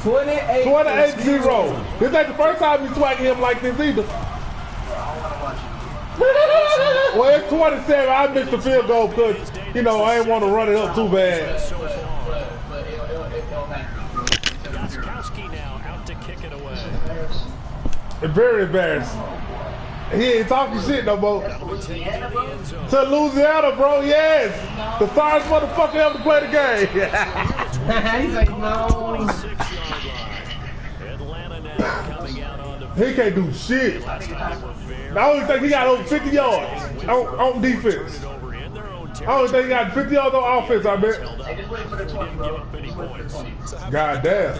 28-0. This ain't the first time you swagging him like this either. Well, it's 27. I missed the field goal because, I ain't want to run it up too bad. It's very embarrassing. He ain't talking shit no more. To Louisiana, bro, yes. The sorriest motherfucker ever to play the game. He's like, no. He can't do shit. I only think he got over 50 yards on defense. I only think he got 50 yards on offense, I bet. God damn.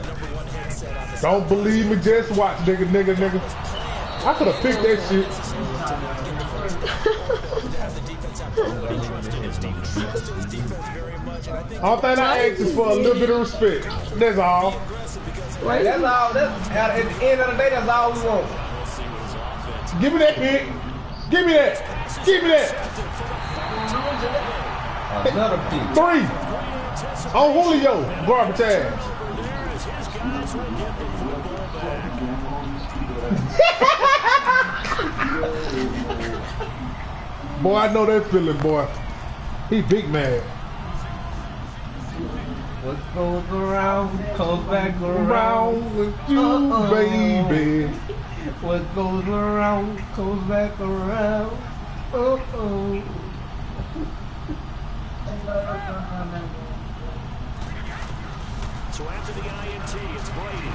Don't believe me, just watch, nigga. I could have picked that shit. All thing I ask is for a little bit of respect. That's all. Right, that's all. At the end of the day, that's all we want. Give me that pick. Give me that. Another pick. 3. On Julio, garbage ass. Boy, I know that feeling, boy. He big mad. What goes around comes back around with you, baby. What goes around comes back around. So after the INT, it's Brady.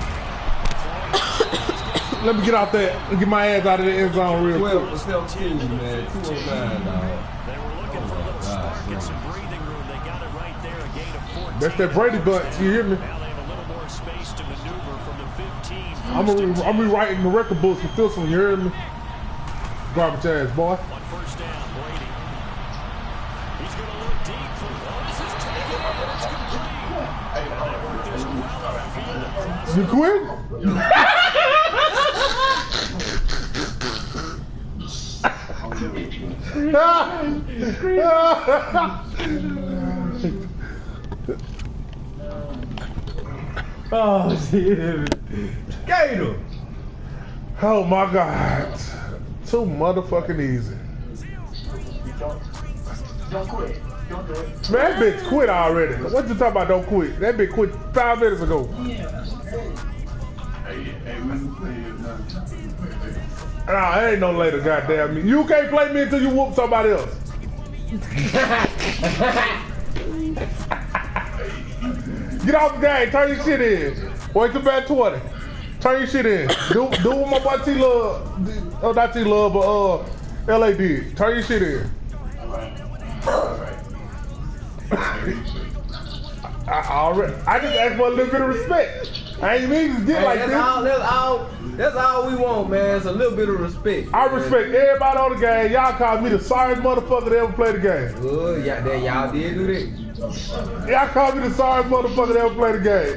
Let me get out there and get my ass out of the end zone real quick. 12 for 17, man. 209, dog. They were looking for a little spark and some breathing room. They got it right there, a gain of 14. That's that Brady bunch, you hear me? Now they have a little more space to maneuver from the 15. I'm rewriting the record books for this one, you hear me? Garbage ass, boy. One first down, Brady. He's going to look deep for this is taken, and it's complete. You quit? Oh, shit. Gator. Oh, my God. Too motherfucking easy. Don't quit. Don't do it. Man, that bitch quit already. What you talking about don't quit? That bitch quit 5 minutes ago. Nah, it ain't no later, goddamn me. You can't play me until you whoop somebody else. Get off the game, turn your shit in. Wait till back 20. Turn your shit in. Do what my boy T-Love, oh not T-Love, but LA did. Turn your shit in. I just asked for a little bit of respect. I ain't mean to get like this. That's all we want, man. It's a little bit of respect. I respect everybody on the game. Y'all called me the sorriest motherfucker that ever played the game. Good, y'all did do that. Y'all called me the sorriest motherfucker that ever played the game.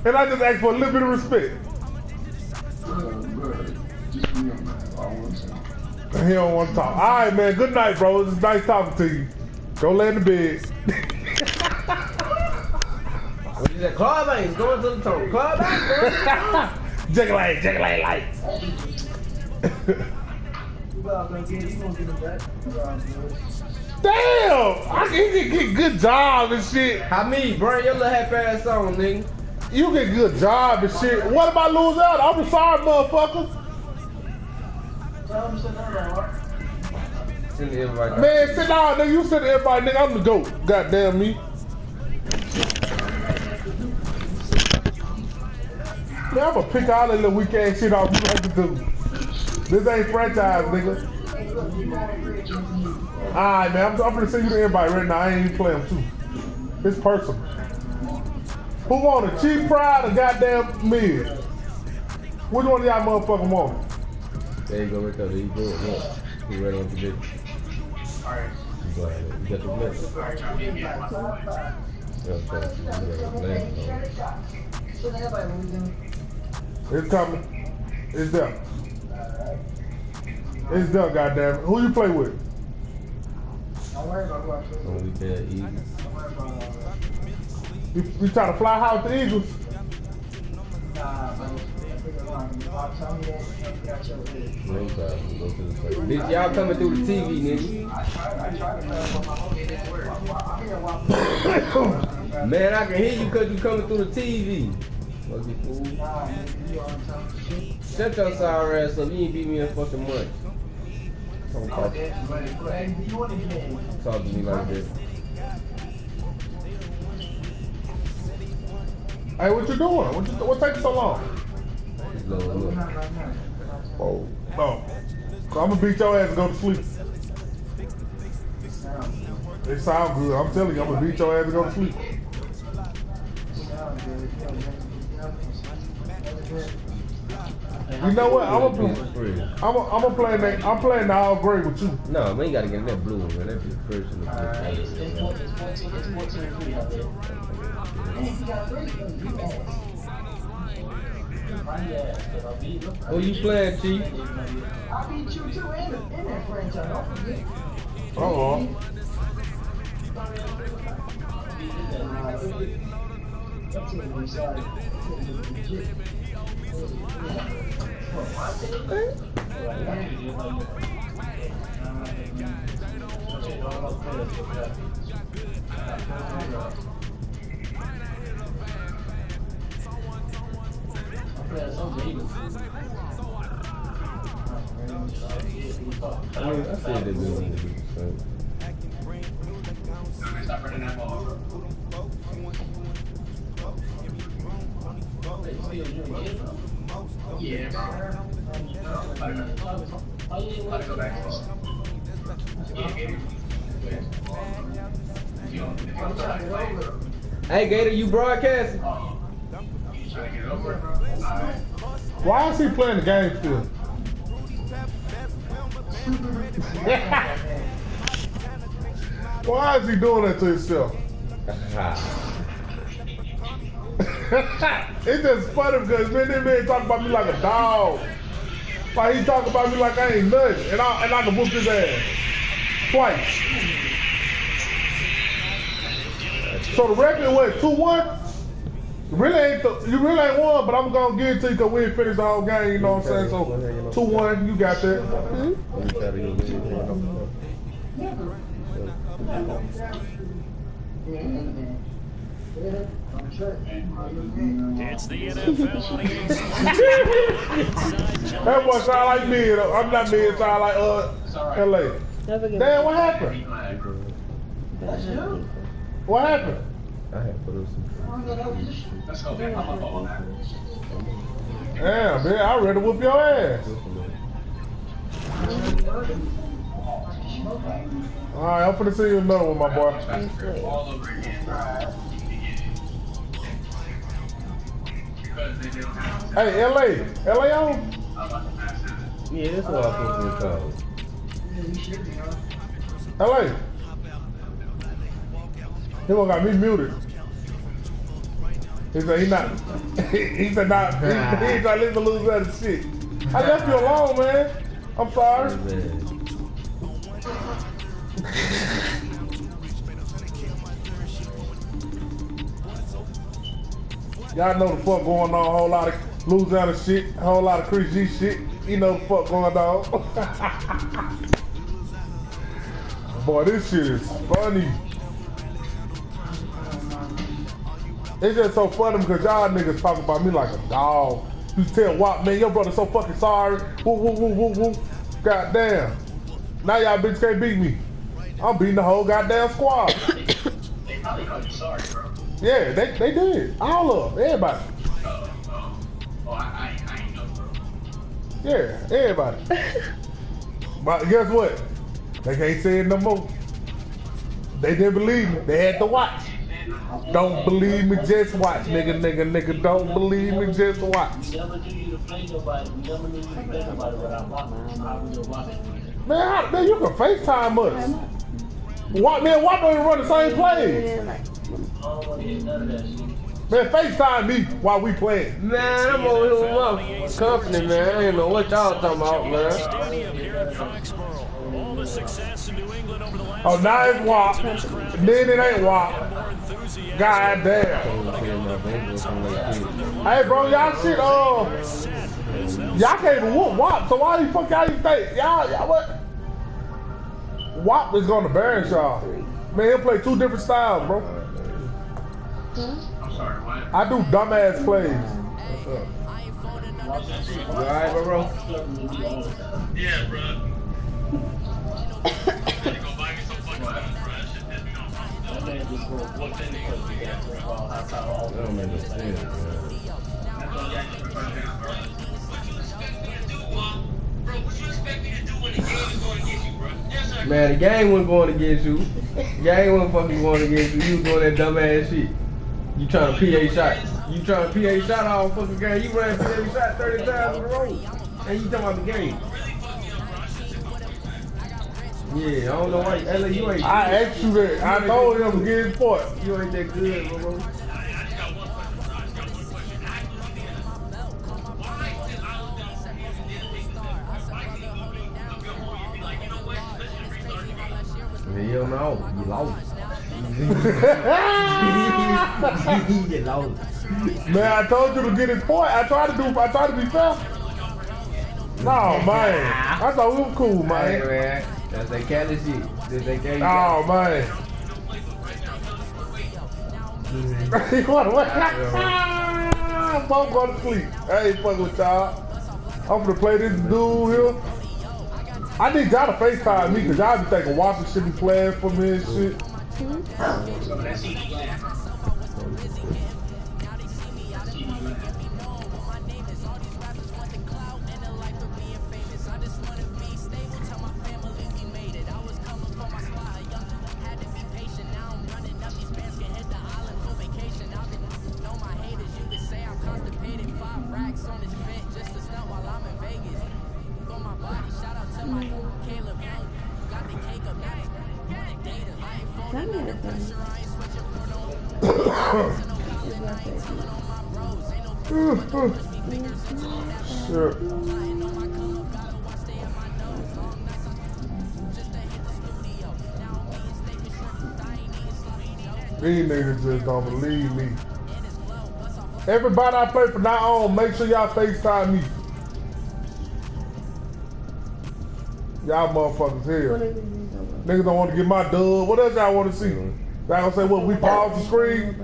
And I just asked for a little bit of respect. He don't want to talk. All right, man. Good night, bro. It's nice talking to you. Go lay in the bed. What you said? Club Banks going to the toe. Club Banks going to the toe. Jiggle lights. Damn! He can get good job and shit. How me? Bring your little happy ass on, nigga. You get good job and shit. What if I lose out? I'm sorry, motherfucker. Send everybody. Man, sit down, nigga. You send everybody, nigga. I'm the GOAT. Goddamn me. Man, I'm gonna pick all that little weak ass shit off you like to do. This ain't franchise, nigga. Alright, man. I'm gonna send you to everybody right now. I ain't even playing too. It's personal. Who want a cheap fry or goddamn meal? Which one of y'all motherfucking want? There you go, right there. You go. Look. You ready on the bed. Alright. You got the blitz. It's coming. It's there. It's there, goddamn it. Who you play with? Don't worry about who I play with. Only bad Eagles. You trying to fly high with the Eagles? Nah, man. Bitch, y'all coming through the TV, nigga. Man, I can hear you because you coming through the TV. Fucking fool. Shut your sour ass up. You ain't beat me in fucking much. Don't talk to me like this. Hey, what you doing? What takes so long? Look. Oh. So I'm gonna beat your ass and go to sleep. It sounds good. I'm telling you, I'm gonna beat your ass and go to sleep. You know what? I'm playing the all gray with you. No, we ain't gotta get in that blue one, man. That's the first in the Who you playing, Chief? I beat you too in that franchise. Don't forget. I said they didn't need to do the same. Stop running that ball. Yeah, bro. Go back. Hey, Gator, you broadcasting? Why is he playing the game still? Why is he doing that to himself? It's just funny because man, this man talk about me like a dog. Like he talk about me like I ain't nothing, and I can whoop his ass twice. So the record was 2-1. You really ain't won, but I'm gonna give it to you because we ain't finished the whole game. You know what I'm saying? So 2-1, you got that. It's the NFL on the That boy sound like me. I'm not me. It sound like LA. Damn, what happened? What happened? I had put some. Damn, man, I'm ready to whoop your ass. Alright, I'm finna see you another one, my boy. Hey, LA on? Yeah, that's what I'm supposed to call. LA. He won't got me muted. He said he not. He said not. He ain't trying to lose that shit. I left you alone, man. I'm sorry. Y'all know the fuck going on. A whole lot of Louisiana shit. A whole lot of Chris G shit. You know the fuck going on. Boy, this shit is funny. It's just so funny because y'all niggas talk about me like a dog. You tell Wop, man, your brother's so fucking sorry. Woo, woo, woo, woo, woo. Goddamn. Now y'all bitches can't beat me. I'm beating the whole goddamn squad. They probably called you sorry, bro. Yeah, they did. All of them. Everybody. I ain't know, bro. Yeah, everybody. But guess what? They can't say it no more. They didn't believe me. They had to watch. Don't believe me, just watch, nigga. Don't believe me, just watch. We never knew you to play nobody. We never knew you to play nobody without watching. Man, you can FaceTime us. Why don't even run the same plays? Man, FaceTime me while we playing. Man, I'm over here with my company, man. I ain't know what y'all talking about, man. Oh, now it's WAP. Then it ain't WAP. God damn. Hey, bro, y'all shit, y'all can't even whoop WAP, so why the fuck y'all even think? Y'all what? WAP is gonna embarrass y'all. Man, he'll play two different styles, bro. I'm sorry, what? I do dumbass plays. You alright, bro? Yeah, bro. Man, the game wasn't going against you. The game wasn't fucking going against you. You was doing that dumbass shit. You trying to PA shot. You trying to PA shot all fucking game. You ran PA shot 30 times in a row. And you talking about the game. Yeah, I don't know why. LA, you ain't. I asked you that. I told him to get his point. You ain't that good, bro. Hell no, you lost. You lost. Man, I told you to get his point. I tried to be fair. No, man. I thought we were cool, man. Hey, man. That's that Cali shit. That's that Cali shit. Oh, man. What? Both go to sleep. I ain't fucking with y'all. I'm gonna play this dude here. I need y'all to FaceTime me because y'all be thinking Washington should be playing for me and shit. Send me the thing. Sure. These niggas just don't believe me. Everybody I play from now on, make sure y'all FaceTime me. Y'all motherfuckers here. Niggas don't want to get my dub. What else y'all want to see? Y'all gonna say, what, we pause the screen?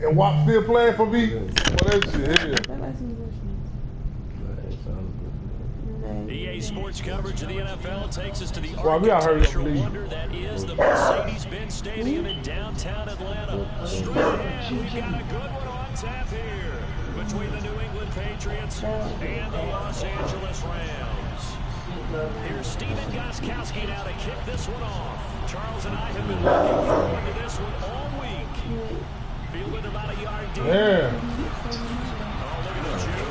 And WAP still playing for me? What that shit here? EA Sports coverage of the NFL takes us to the Well, architectural wonder that is the Mercedes-Benz Stadium in downtown Atlanta. Straight ahead, we've got a good one on tap here between the New England Patriots and the Los Angeles Rams. Here's Steven Gostkowski now to kick this one off. Charles and I have been looking forward to this one all week. Fielded about a yard deep. Yeah. Oh, look at the Jew.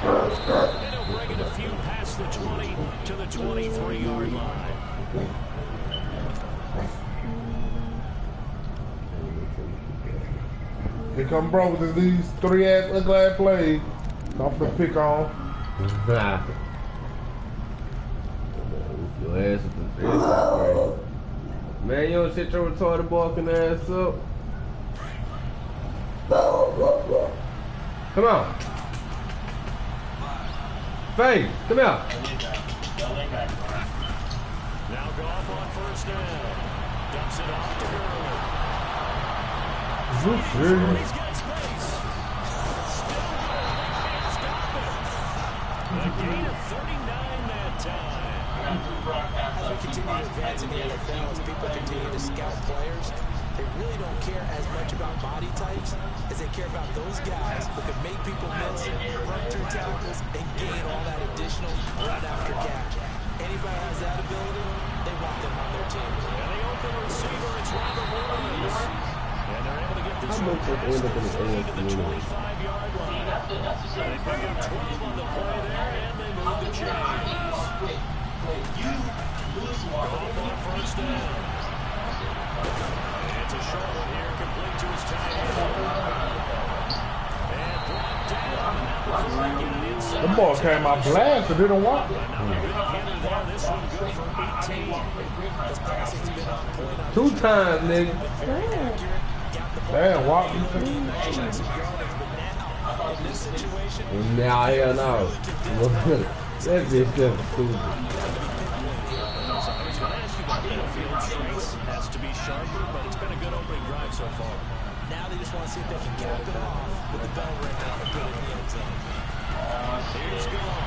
And he'll bring it a few past the 20 to the 23-yard line. Here come bro with these three-ass ugly plays. Off the pick on. Your ass is crazy. Man, you don't shut your retarded barking ass up. Come on. Faye, come out. Now Goff on first down. Dumps it off to Gurley. Is this serious? He's got space. Still can't stop it. A gain of 39 that time. As we continue to advance in the NFL, as people continue to scout players, they really don't care as much about body types as they care about those guys who can make people miss, run through tackles, and gain all that additional run after catch. Anybody has that ability, they want them on their team. And the open receiver, it's Robert Woods. And they're able to get this one past the 25-yard line. They pick up 12 on the play there, and they move the chains. Goff on first down. It's a short one here, complete to his tight end. And brought down. The ball came out blast and didn't walk. Another big hitter there. This one good for 18. His passing's been on point. 2 times, nigga. Damn, walk. Nah, hell no. That bitch just stupid. Has to be sharper, but it's been a good opening drive so far. Now they just want to see if they can cap it off with the bell ring out for good in the end zone. Here's Goff.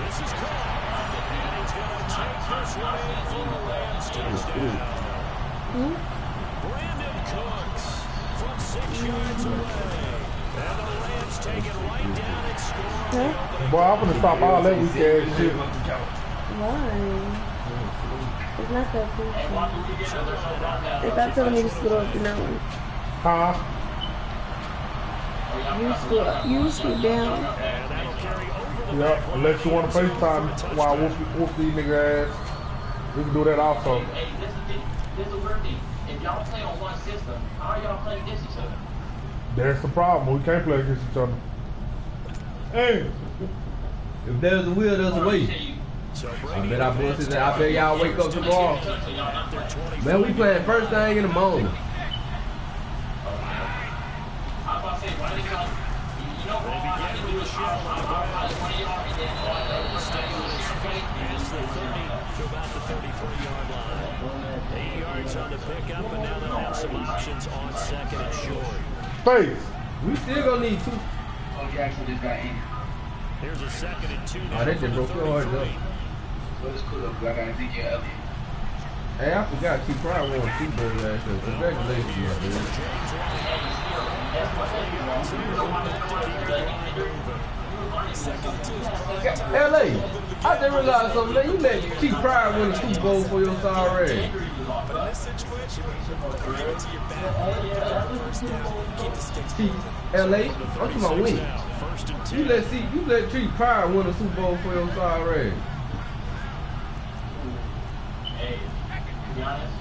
This is Goff. And he's going to take this one in for a Rams touchdown. Brandon Cooks from 6 yards away. And the Rams take it right down and score. Boy, I'm gonna stop all that weekend shit. Why? It's not that cool. If I tell me to slow up, you know. Huh? You slow down. Yep, unless you want to FaceTime while I whoop these niggas ass. We can do that also. Hey, this is a weird thing. If y'all play on one system, how are y'all playing against each other? There's the problem. We can't play against each other. Hey, if there's a will, there's a way. I bet I busted that. I bet y'all wake up tomorrow. Man, we playing first thing in the morning. I'm about to say, why did y'all, you know, all I had to do is shout one of y'all and then Staying on his feet past the 30 to about the 33-yard line. 8 yards on the pickup, and now they'll have some options on second and short. Face. We still gonna need 2. Oh, Jackson just got injured. Here's a second and 2 now. Oh, they just broke your heart up. Well, it's cool though, because I got Ezekiel Elliott. Hey, I forgot T. Pryor won 2 Bowl last year. Congratulations, my dude. LA, I just realized something. Man, you let T. Pryor win a Super Bowl for your sorry ass. But in this situation, bring it to your back. First down, keep the sticks moving. LA, I'm talking about win. You let T. Pryor win a Super Bowl for your sorry ass. Hey, to be honest honest,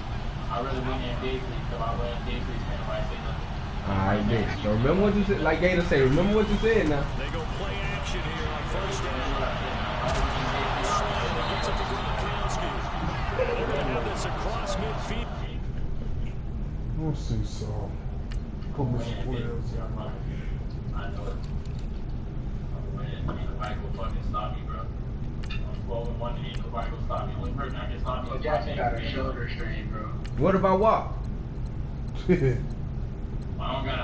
I'd rather win in day 3 because I win day 3 man. Why say nothing? Alright, bitch. So remember what you said, like Gator say, remember what you said now. They go play action here on first down. They're going to have this across midfield. Let's see, so. Put me some players. I know it. I'm winning. Nobody will fucking stop me, bro. I'm 12-1, nobody will stop me. One person I can stop me. Well, Jackson got a shoulder strain, bro. What about what? I don't got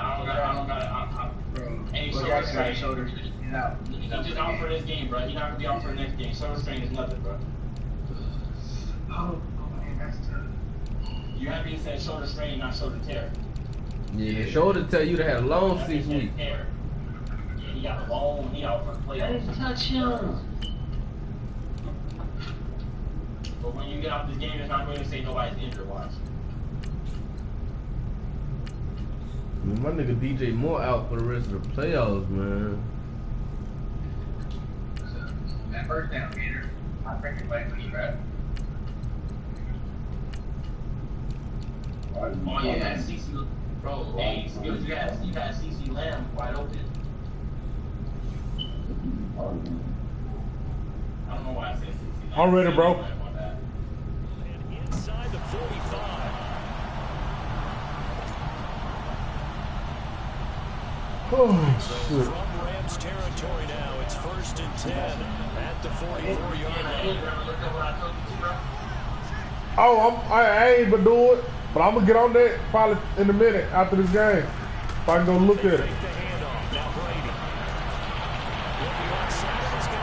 Bro, any well, shoulder Jackson got a strain. shoulder strain. He's out. He's just out for this game, bro. He's not gonna be out for the next game. Shoulder strain is nothing, bro. Oh, man, that's tough. You have to be said shoulder strain, not shoulder tear. Yeah, shoulder tell you to have a long 6 weeks. Yeah, he got a long, he out for the playoffs. I didn't touch him. But when you get out this game, it's not going to say nobody's injured, watch. I mean, my nigga DJ Moore out for the rest of the playoffs, man. That first down, Peter. I freaking play for strap. Oh, yeah, CC, bro, hey, skills, you got CC Lamb wide open. I don't know why I said CC Lamb. I'm ready, bro. And inside the 45. Oh, So shit. from Rams territory now, it's 1st and 10 at the 44-yard line. Oh, I ain't even do it, but I'm gonna get on that probably in a minute after this game. If I can go look at it.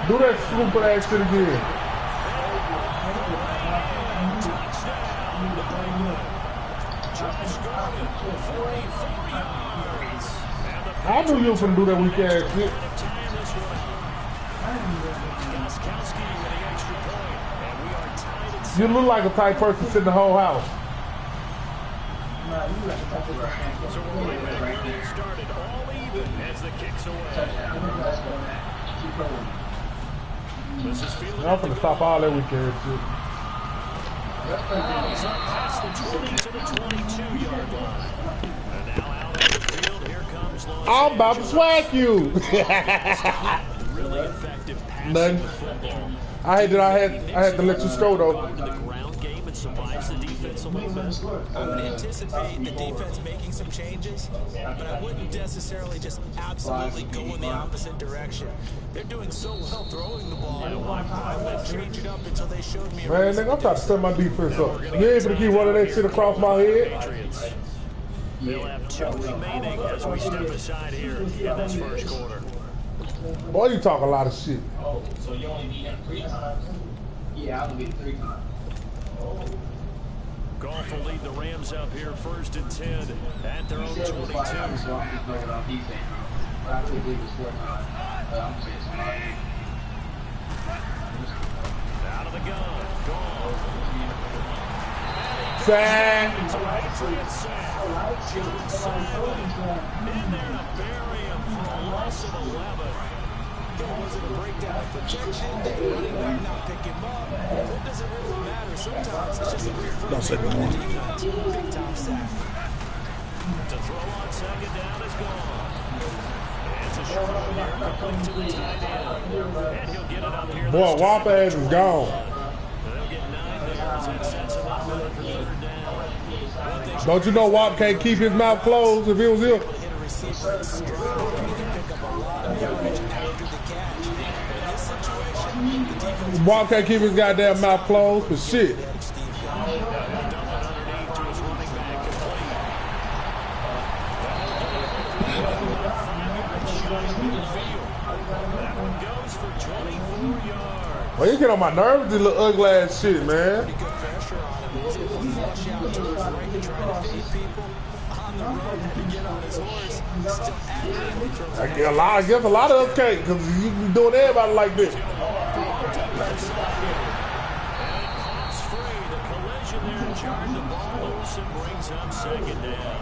Do that stupid ass shit again. I knew you were finna do that weak ass shit. You look like a type person sitting the whole house. So we're right back where we started, all even as the kicks away. This is fielded. I'm finna stop all that weak ass shit. He's up past the 20 to the 22-yard line. And now out on the field, here comes Long. I'm about to swag you. Really effective passing None. football. I hate that I had to let you go though. The ground game and survives the defense a little bit. I would anticipate the defense making some changes, but I wouldn't necessarily just absolutely go in the opposite direction. They're doing so well throwing the ball. I wouldn't change it up until they showed me a Man, reason. nigga, I'm trying to set my defense up. You ain't gonna keep running that shit across my head. They'll have 2 remaining as we step aside here in this first quarter. Boy, you talk a lot of shit. Oh, so you only beat him 3 times? Yeah, I only beat 3 times. Goff will lead the Rams up here 1st and 10 at their own 22. So I'm just going off defense, bro. But I really believe it's 4 times. I'm saying it's 5. Out of the gun. Goff. Sad. In there to bury him for a loss of 11. Was it a breakdown of protection? Did the running back not pick him up? It doesn't really matter. Sometimes it's just a weird Don't say no more. big time sack. To throw on 2nd down is gone. It's a short one here, complete to the tight end. And he'll get it up here. Boy, Whop ass is gone. They'll get 9 yards and sets him up better for 3rd down. Don't you know Whop can't keep his mouth closed if he was here? Whop can't keep his goddamn mouth closed for shit. Well, you get on my nerves with this little ugly ass shit, man. I guess a lot of us can't, because you be doing everybody like this. The collision there jarred the ball loose and brings up 2nd down.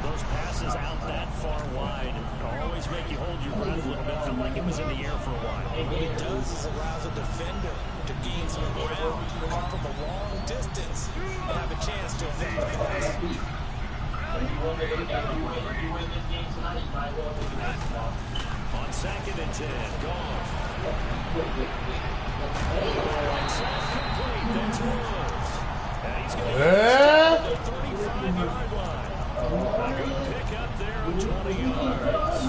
Those passes out that far wide always make you hold your breath a little bit. Felt like it was in the air for a while. What it does is allows a defender to gain some ground, come from a long distance, and have a chance to evade the pass. On 2nd and 10, gone. That's Woods. And he's going to get the 35-yard line. A good pick up there of 20 yards.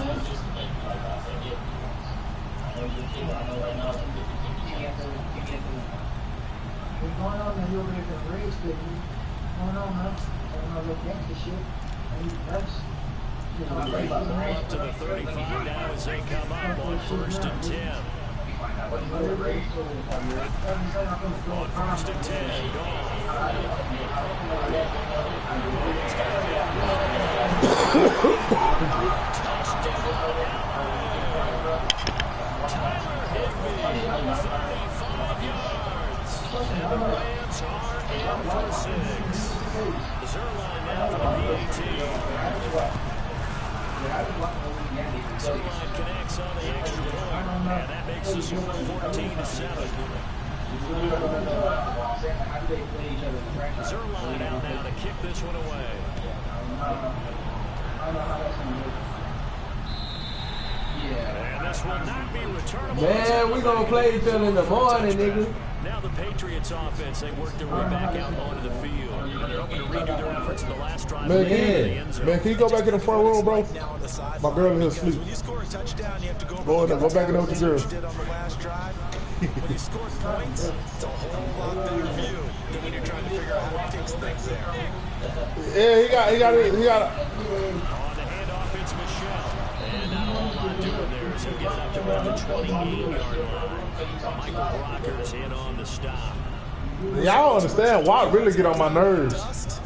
What's going on, man? You over there for the race, baby. What's going on, man? I don't know what gangster shit. Ball up to the 35 now as they come up on 1st and 10. On 1st and 10, gone. Tyler Higbee, 35 yards. And the Rams are in for 6. Zerline now for the PAT. Zerline connects on the extra point, and that makes the score 14-7. Zerline out now to kick this one away. And this will not be returnable. Man, we gonna play each other in the morning, nigga. Now the Patriots offense, they worked their way back out onto the field. And they're hoping to redo their efforts in the last drive. Man, can you go back in the front room, bro? My girl is asleep. When you score a touchdown, you have to go in there. Go back in there with your girl. did on the last drive. When you score points, it's a whole lot better view than when you're trying to figure out how to fix things there. Yeah, he got it. On the handoff, it's Michelle. And not a whole lot doing there as he'll get it up to about the 28-yard line. Michael Brockers in on the stop. Y'all don't understand why it really get on my nerves.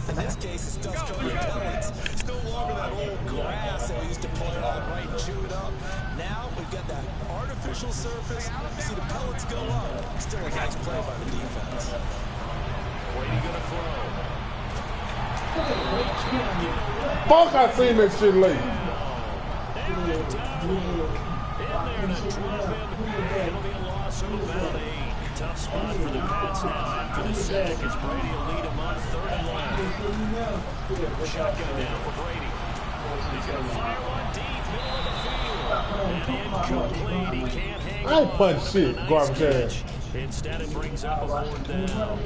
In this case, it's dust covered pellets. It's no longer that old grass that we used to pull it out right and chew it up. Now we've got that artificial surface. You see the pellets go up. Still a nice play by the defense. Brady gonna throw. Fuck, I seen that shit late. It'll be a loss of about 8. Tough spot for the Pats now after the sack as Brady will lead him on 3rd and long. Shotgun down for Brady. He's going to fire one deep, middle of the field. And incomplete. He can't hang I ain't punch shit, garbage ass. Instead, it brings up a 4th down.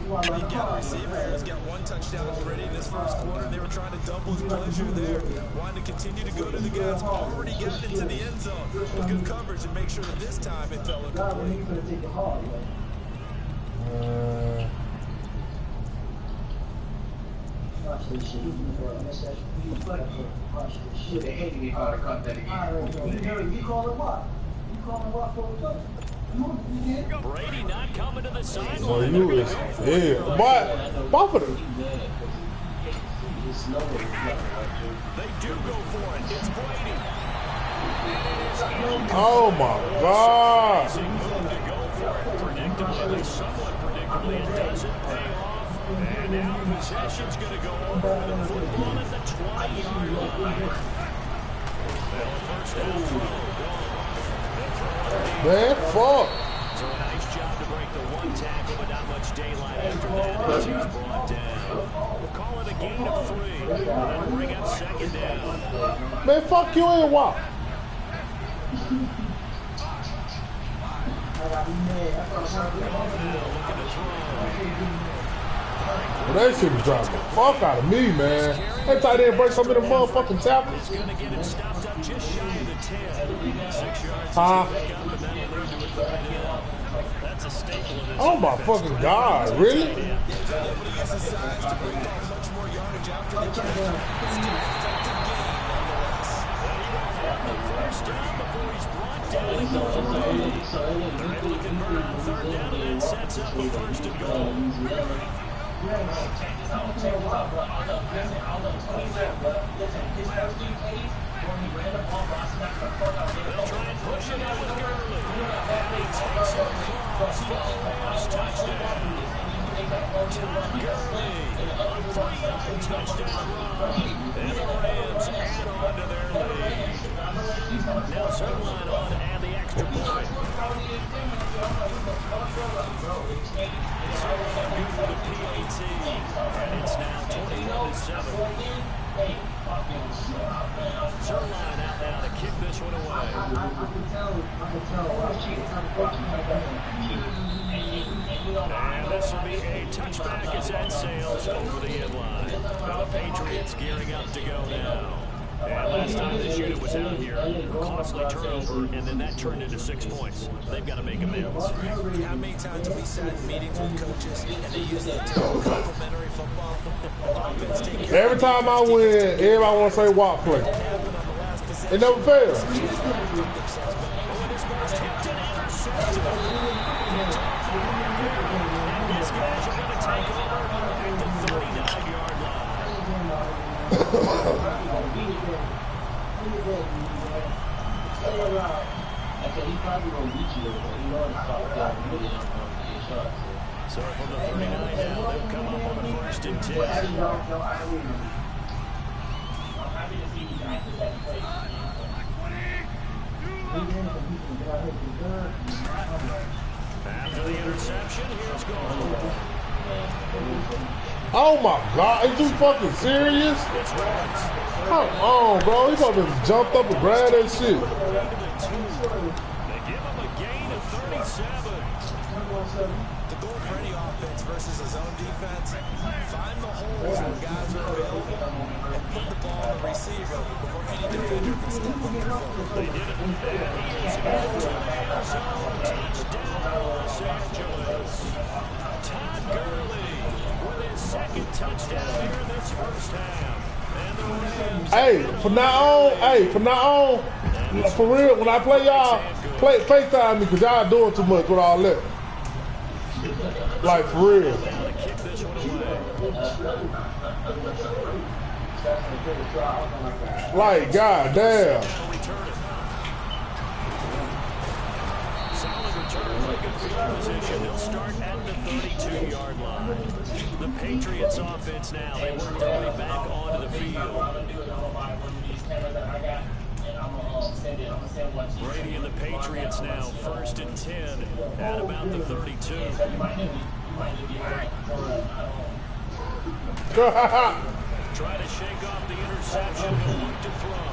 You got a receiver who's got 1 touchdown already in this first quarter. They were trying to double his pleasure there. Wanted to continue to go to the guys. Already got into the end zone with good coverage and make sure that this time it fell incomplete. Watch this shit. Watch this shit. They hate me hard to cut that again. You call it what? You call it what for a touch? Brady not coming to the sideline. So you is, yeah, but for the. They do go for it. It's Brady. Oh my God. To go for it predictably, at least somewhat predictably. It doesn't pay off. And now possession's going to go over the football at the 20-yard line. First down throw. Man, fuck. So a nice job to break the 1 tackle, but not much daylight after that as he's brought down. We'll call it a gain of 3. That'll bring up 2nd down. Man, fuck you and what? Well, that shit was dropping the fuck out of me, man. That tight end break some of the motherfucking tackles. It's going to get him stopped up just shy of the 10. 6 yards Huh? to pick up, and that'll lead to a 3rd down. That's a staple of this. Oh my fucking God, really? First down before he's brought down. They're able to convert on 3rd down, and that sets up a 1st and goal. They'll try and push it out with Gurley. And he takes it across for the Rams touchdown. Touchdown run. And the Rams add on to their lead. Now Zerline on and the extra point. Zerline good for the PAT. And it's now 21-7. Zerline out now to kick this one away. And this will be a touchback as that sails over the end line. Now the Patriots gearing up to go now. And last time this unit was out here, costly turnover, and then that turned into 6 points. They've got to make amends. How many times have we sat in meetings with coaches and they use the term complementary football? Every time I win, everybody want to say WAP play. It never fails. These guys are going to take over at the 39-yard line. So from the 39 now, they'll come up on the 1st and 10. After the interception, here's goal. Oh my God, are you fucking serious? Come on, bro. He probably just jumped up and grabbed that shit. They give him a gain of 37. The goal for any offense versus a zone defense, find the holes where guys are available and put the ball on the receiver before any defender can step up their foot. They did it. And he is into the end zone. Touchdown, Los Angeles. Todd Gurley with his second touchdown here in this first half. And the Rams. Hey, from now on, for real, when I play y'all, FaceTime me because y'all doing too much with all that. Like, for real. Like, god damn. Solid return for a good field position. They'll start at the 32-yard line. The Patriots offense now. They work their way back onto the field. Brady and the Patriots now, 1st and 10 at about the 32. Try to shake off the interception. He'll look to throw.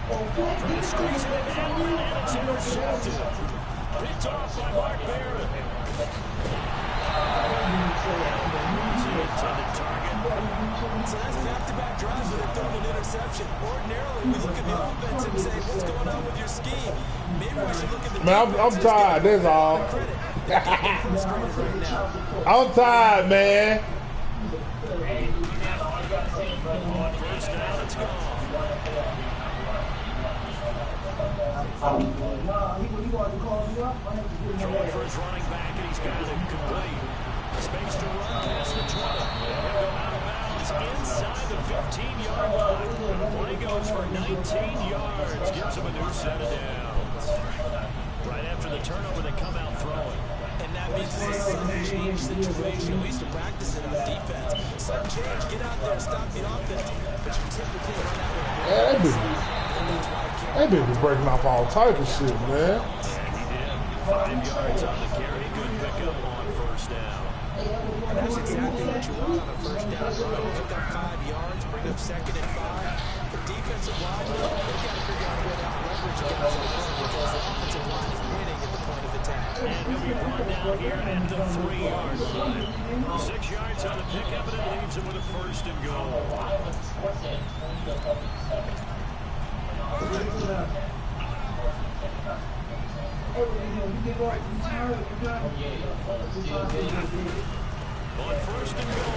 Trying to squeeze it in, and it's intercepted. Picked off by Mark Barron. Intended target. So that's back-to-back drives where they're throwing an interception. Ordinarily, we look at the offense and say, what's going on with your scheme? Maybe we should look at the man, I'm tired, that's all. I'm tired, man. On first down, it's gone. Throwing for his running back, and he's got it complete. Space to run past the 20. He'll go out of bounds inside the 15-yard line. Play goes for 19 yards. Gives him a new set of downs. Right after the turnover, they come out throwing. And that means it's a sudden change situation. We used to practice it on defense. Sudden change, get out there, stop the offense. But you typically run out with that bitch breaking off all type of shit, man. And he did. 5 yards on the carry. Good pickup on first down. And that's exactly what you want on a first down run. Pick up 5 yards, bring up 2nd and 5. The defensive line, they got to figure out a way to leverage guys up front because the offensive line is winning at the point of attack. And he'll be brought down here at the 3-yard line. 6 yards on the pickup, and it leaves him with a 1st and goal. On 1st and goal,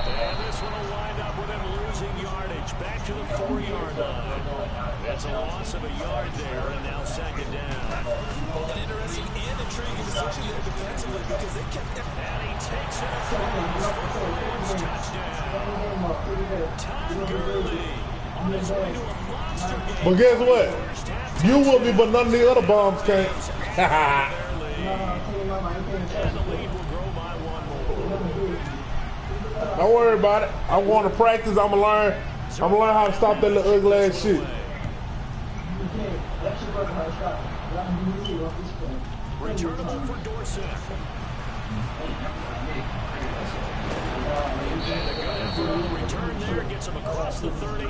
and this one will wind up with him losing yardage back to the 4-yard line. That's a loss of a yard there, and now 2nd down. An interesting and intriguing decision there defensively because they kept it. And he takes it across for the Rams touchdown. Todd Gurley on his way to a monster game. But guess what? You will be, but none of the other bombs can't. Don't worry about it. I'm going to practice. I'm gonna learn how to stop that little ugly ass shit. Returnable for Dorsett. Return there gets him across the 30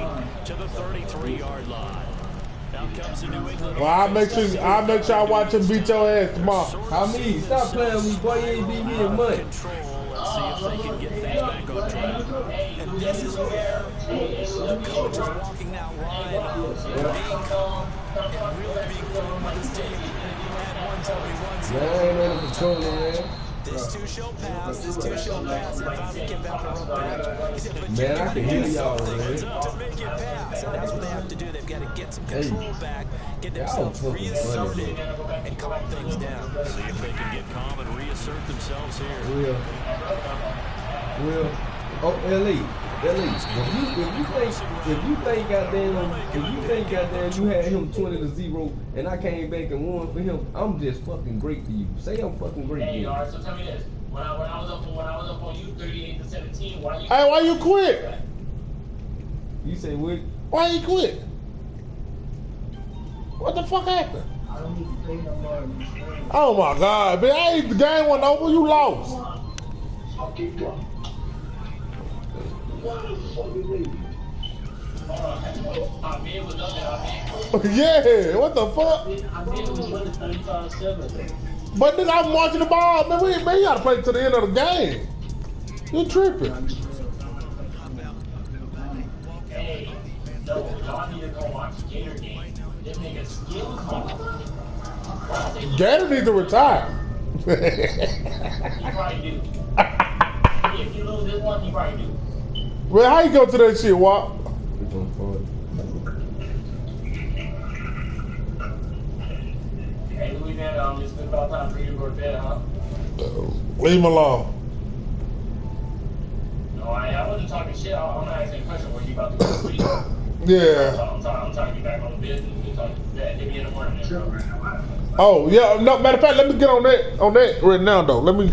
to the 33-yard line. Now comes the New England. Well, I'll make sure I watch him beat your ass tomorrow. I mean, stop playing with me, boy. You ain't beat me in money. Let's see if they can get things back on track. And this is where the coach is walking that line of being calm and really being firm with his team. At 171. Man, I ain't under control, man. This two shall pass. This two shall pass. And finally get back to run back. Man, I can hear y'all, man. To make it pass. And that's what they have to do. They've got to get some control back, get themselves reasserted, and calm things down. See if they can get calm and reassert themselves here. Will. Oh, Ellie, if you think goddamn you had him 20-0 and I came back and won for him, I'm just fucking great to you. Say I'm fucking great to you. Hey, all right, so tell me this. When I was up on you 38-17, why you? Hey, why you quit? You say what? Why you quit? What the fuck happened? I don't need to play no more. Oh my God, man! Hey, the game went over. You lost. Yeah, what the fuck? But nigga, I'm watching the ball. Man, you gotta play to the end of the game. You tripping. Hey, y'all need to go watch Gator game. Them niggas skill Gator needs to retire. You probably do. If you lose this one, you probably do. Well, how you go to that shit, Wop? Hey, Louisiana, it's been about time for you to go to bed, huh? Leave him alone. No, I wasn't talking shit. I'm not asking a question. Were you about to go to sleep? Yeah. I'm trying to get back on the bed and talk that maybe in the morning. Oh yeah. No, matter of fact, let me get on that right now though. Let me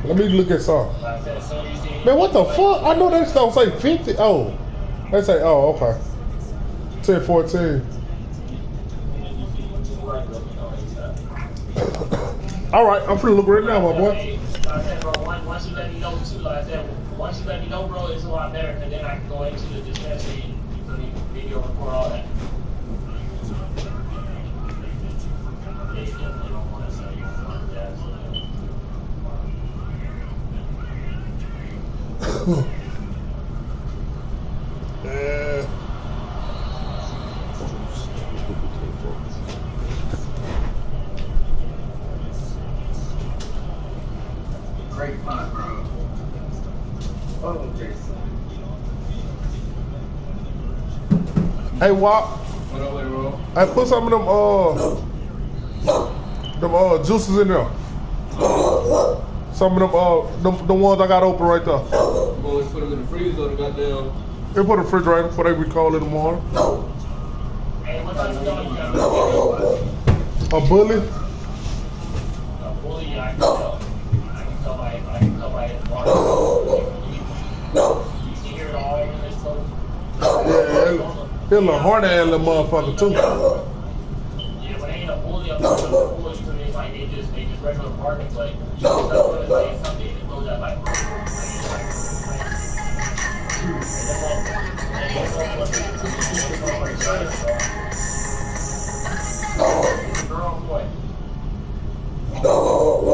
look at something. Man, what the fuck? I know that don't say 50. Oh, they say okay. 10-14. All right, I'm finna look right now, my boy. I said, bro, once you let me know too, like I said, once you let me know, bro, it's a lot better, because then I can go into the dispensary and video record all that. Yeah. Great fun, bro. Oh, Jason. Hey, Wop. What up with it, bro? Hey, put some of them juices in there. Some of them the ones I got open right there. You going to put them in the freezer or the goddamn? They put a refrigerator before they recall in the morning. Hey, what time is it? A bully? A bully, I can tell. I can tell by his water. You can hear it all over this place. Yeah, he's a little horny ass little motherfucker too. Yeah, but ain't a bully up there. Bullies to me, like they just regular parking play. Something that goes out like.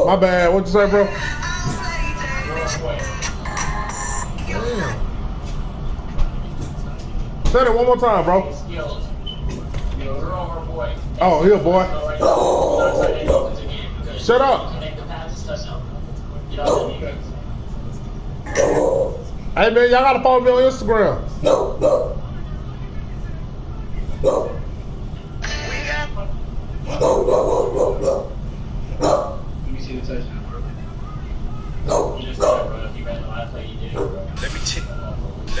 My bad. What you say, bro? Damn. Say that one more time, bro. Oh, here, boy. Shut up. Hey, man, y'all gotta follow me on Instagram. Let me see the touchdown, bro. Let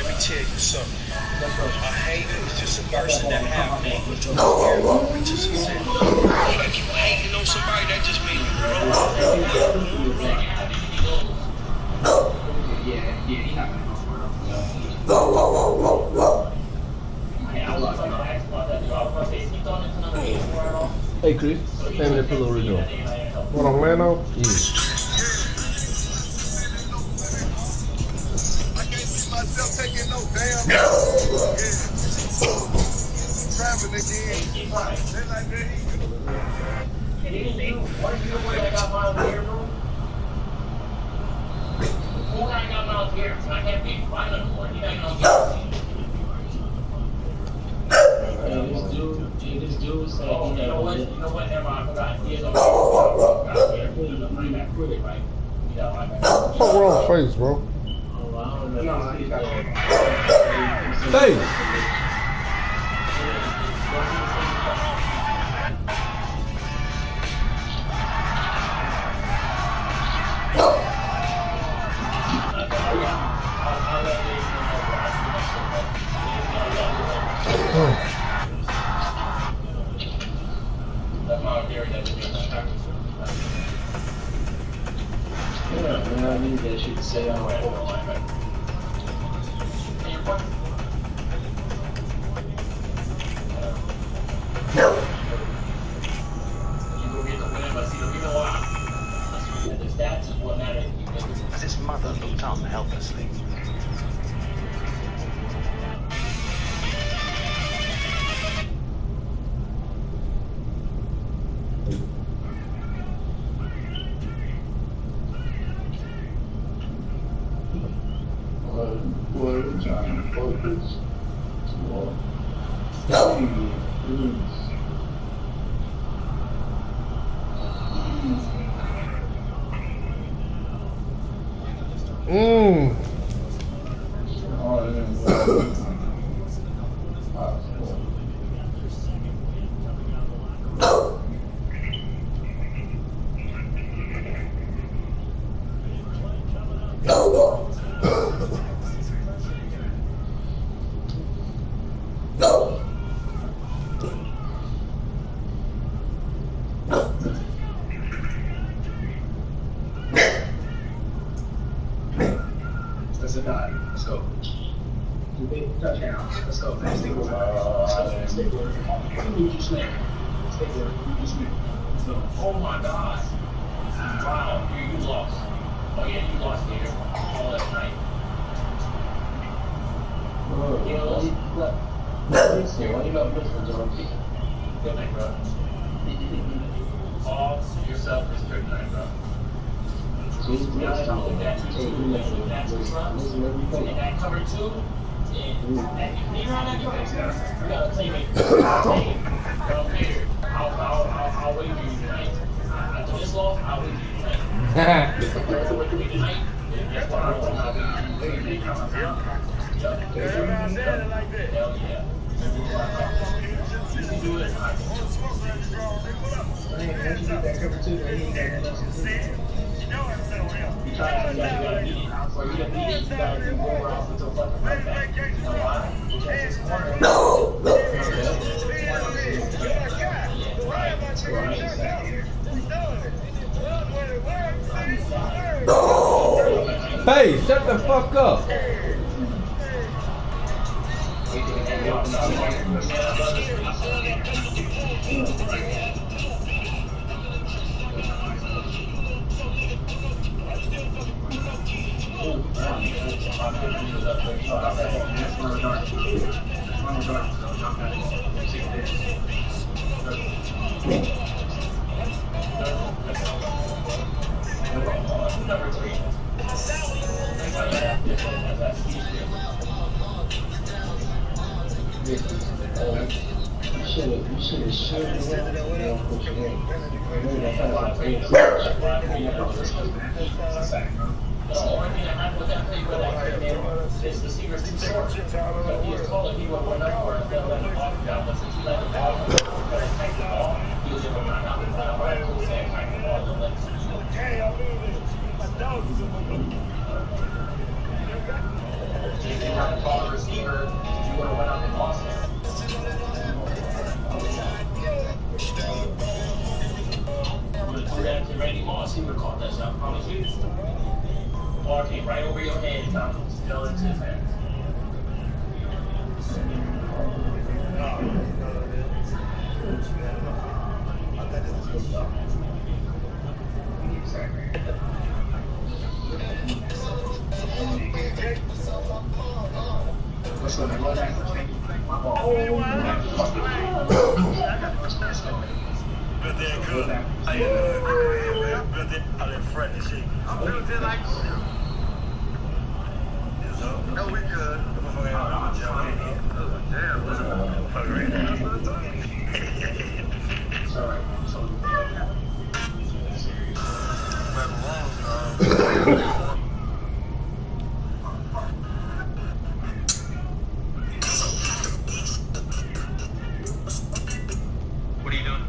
me tell you something. A hater is just a person that have anger to reach a success. If you hating on somebody, that just means you grow. Hey Chris, hand me that pillow right now. What I'm laying on? Yeah. Myself taking no damn. Traveling again. This dude said, you know what, Emma, I forgot. He is on the What's wrong face, bro? Hey! I need that shit to say all right. His mother looked on helplessly. We're trying to focus more. Let's go. Touchdowns. Let's go. Stay with it. Stay with it. Who you snake? Stay with it. Who you snake? Oh my God. Wow. You lost. Oh yeah, you lost here. All that night. You know, why you got Bristol, John? Good night, bro. All yourself is good night, bro. And that cover two, and you gotta take it. I'll wait for you tonight. After this loss, I'll wait for you tonight. If you wait for me tonight, then guess what? I'll wait for you tonight. Hell yeah. You can do it. Once you get that cover two, then you ain't got nothing else to do. You try to beat it, for you to beat it, you gotta do more routes until fucking like that. You know why? Because it's corner. No! Hey, shut the fuck up! The only thing that happened with that play where that cleared in is the receiver's too short. So he was taller, he would run up for it instead of letting the ball down. But since he let the ball go, but it tightened the ball, he was able to knock out the ball. Right? So he said, tighten the ball, don't let it If you want to call the receiver, you would have went up and lost it. You would have threw that to Randy Moss, he would have caught that shot, I promise you. The ball came right over your head, and Tom fell into his hands. What's up, man? No, we good. What are you doing?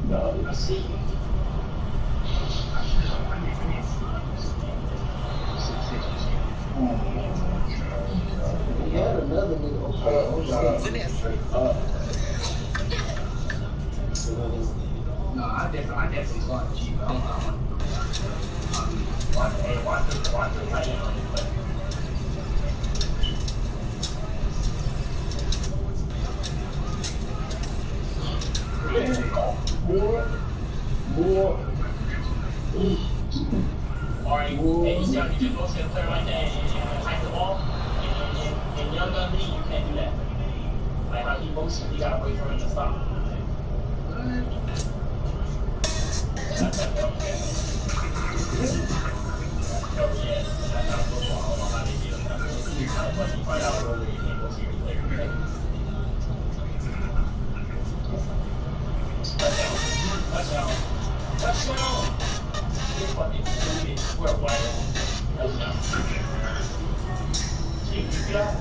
No, I see. He had another nigga No, I definitely saw it cheap. I don't know. Watch the right hand on his play. Alright, hey, you just go to the player like that and hike the ball. In Young Gun League, you can't do that. Like how he motions, you gotta wait for him to stop.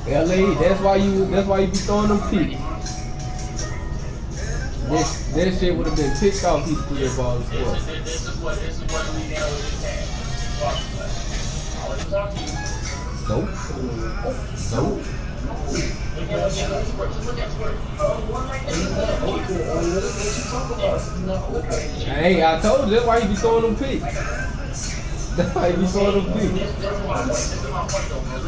LA, that's why you be throwing them picks. That shit would have been picked off he threw that ball as well. This is what we know with Nope. Hey, I told you that's why he be throwing them picks. That's why he be throwing them picks. This is my point though, bro.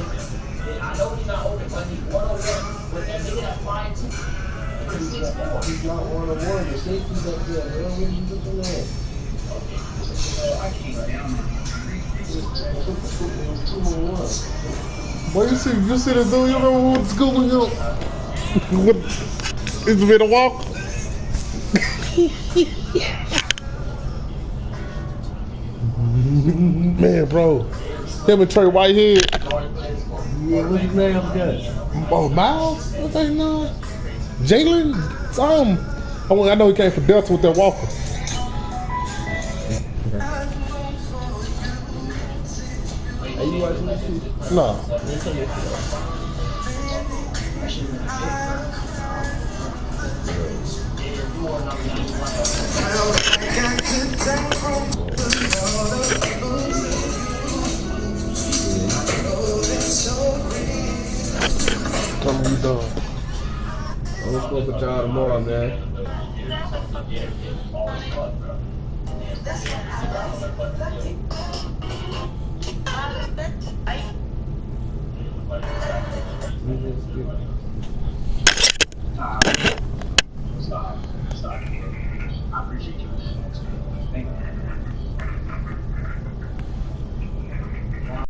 I know he's not open, but he's 101 with that nigga that 5'2". He's not 101. The safety's up there. Man, what are you looking at? I can't down. It's 2-1. Boy, you see this dude, you remember who went to school with him? It's been a walk. Man, bro. Him and Trey Whitehead. Yeah, what's his name? I forgot. Oh, Miles? What's that name? Jalen? I know he came from Delta with that walker. Are you watching that shit? No. Tell me you done. I'm gonna smoke with y'all tomorrow, man. I appreciate you. Thank you.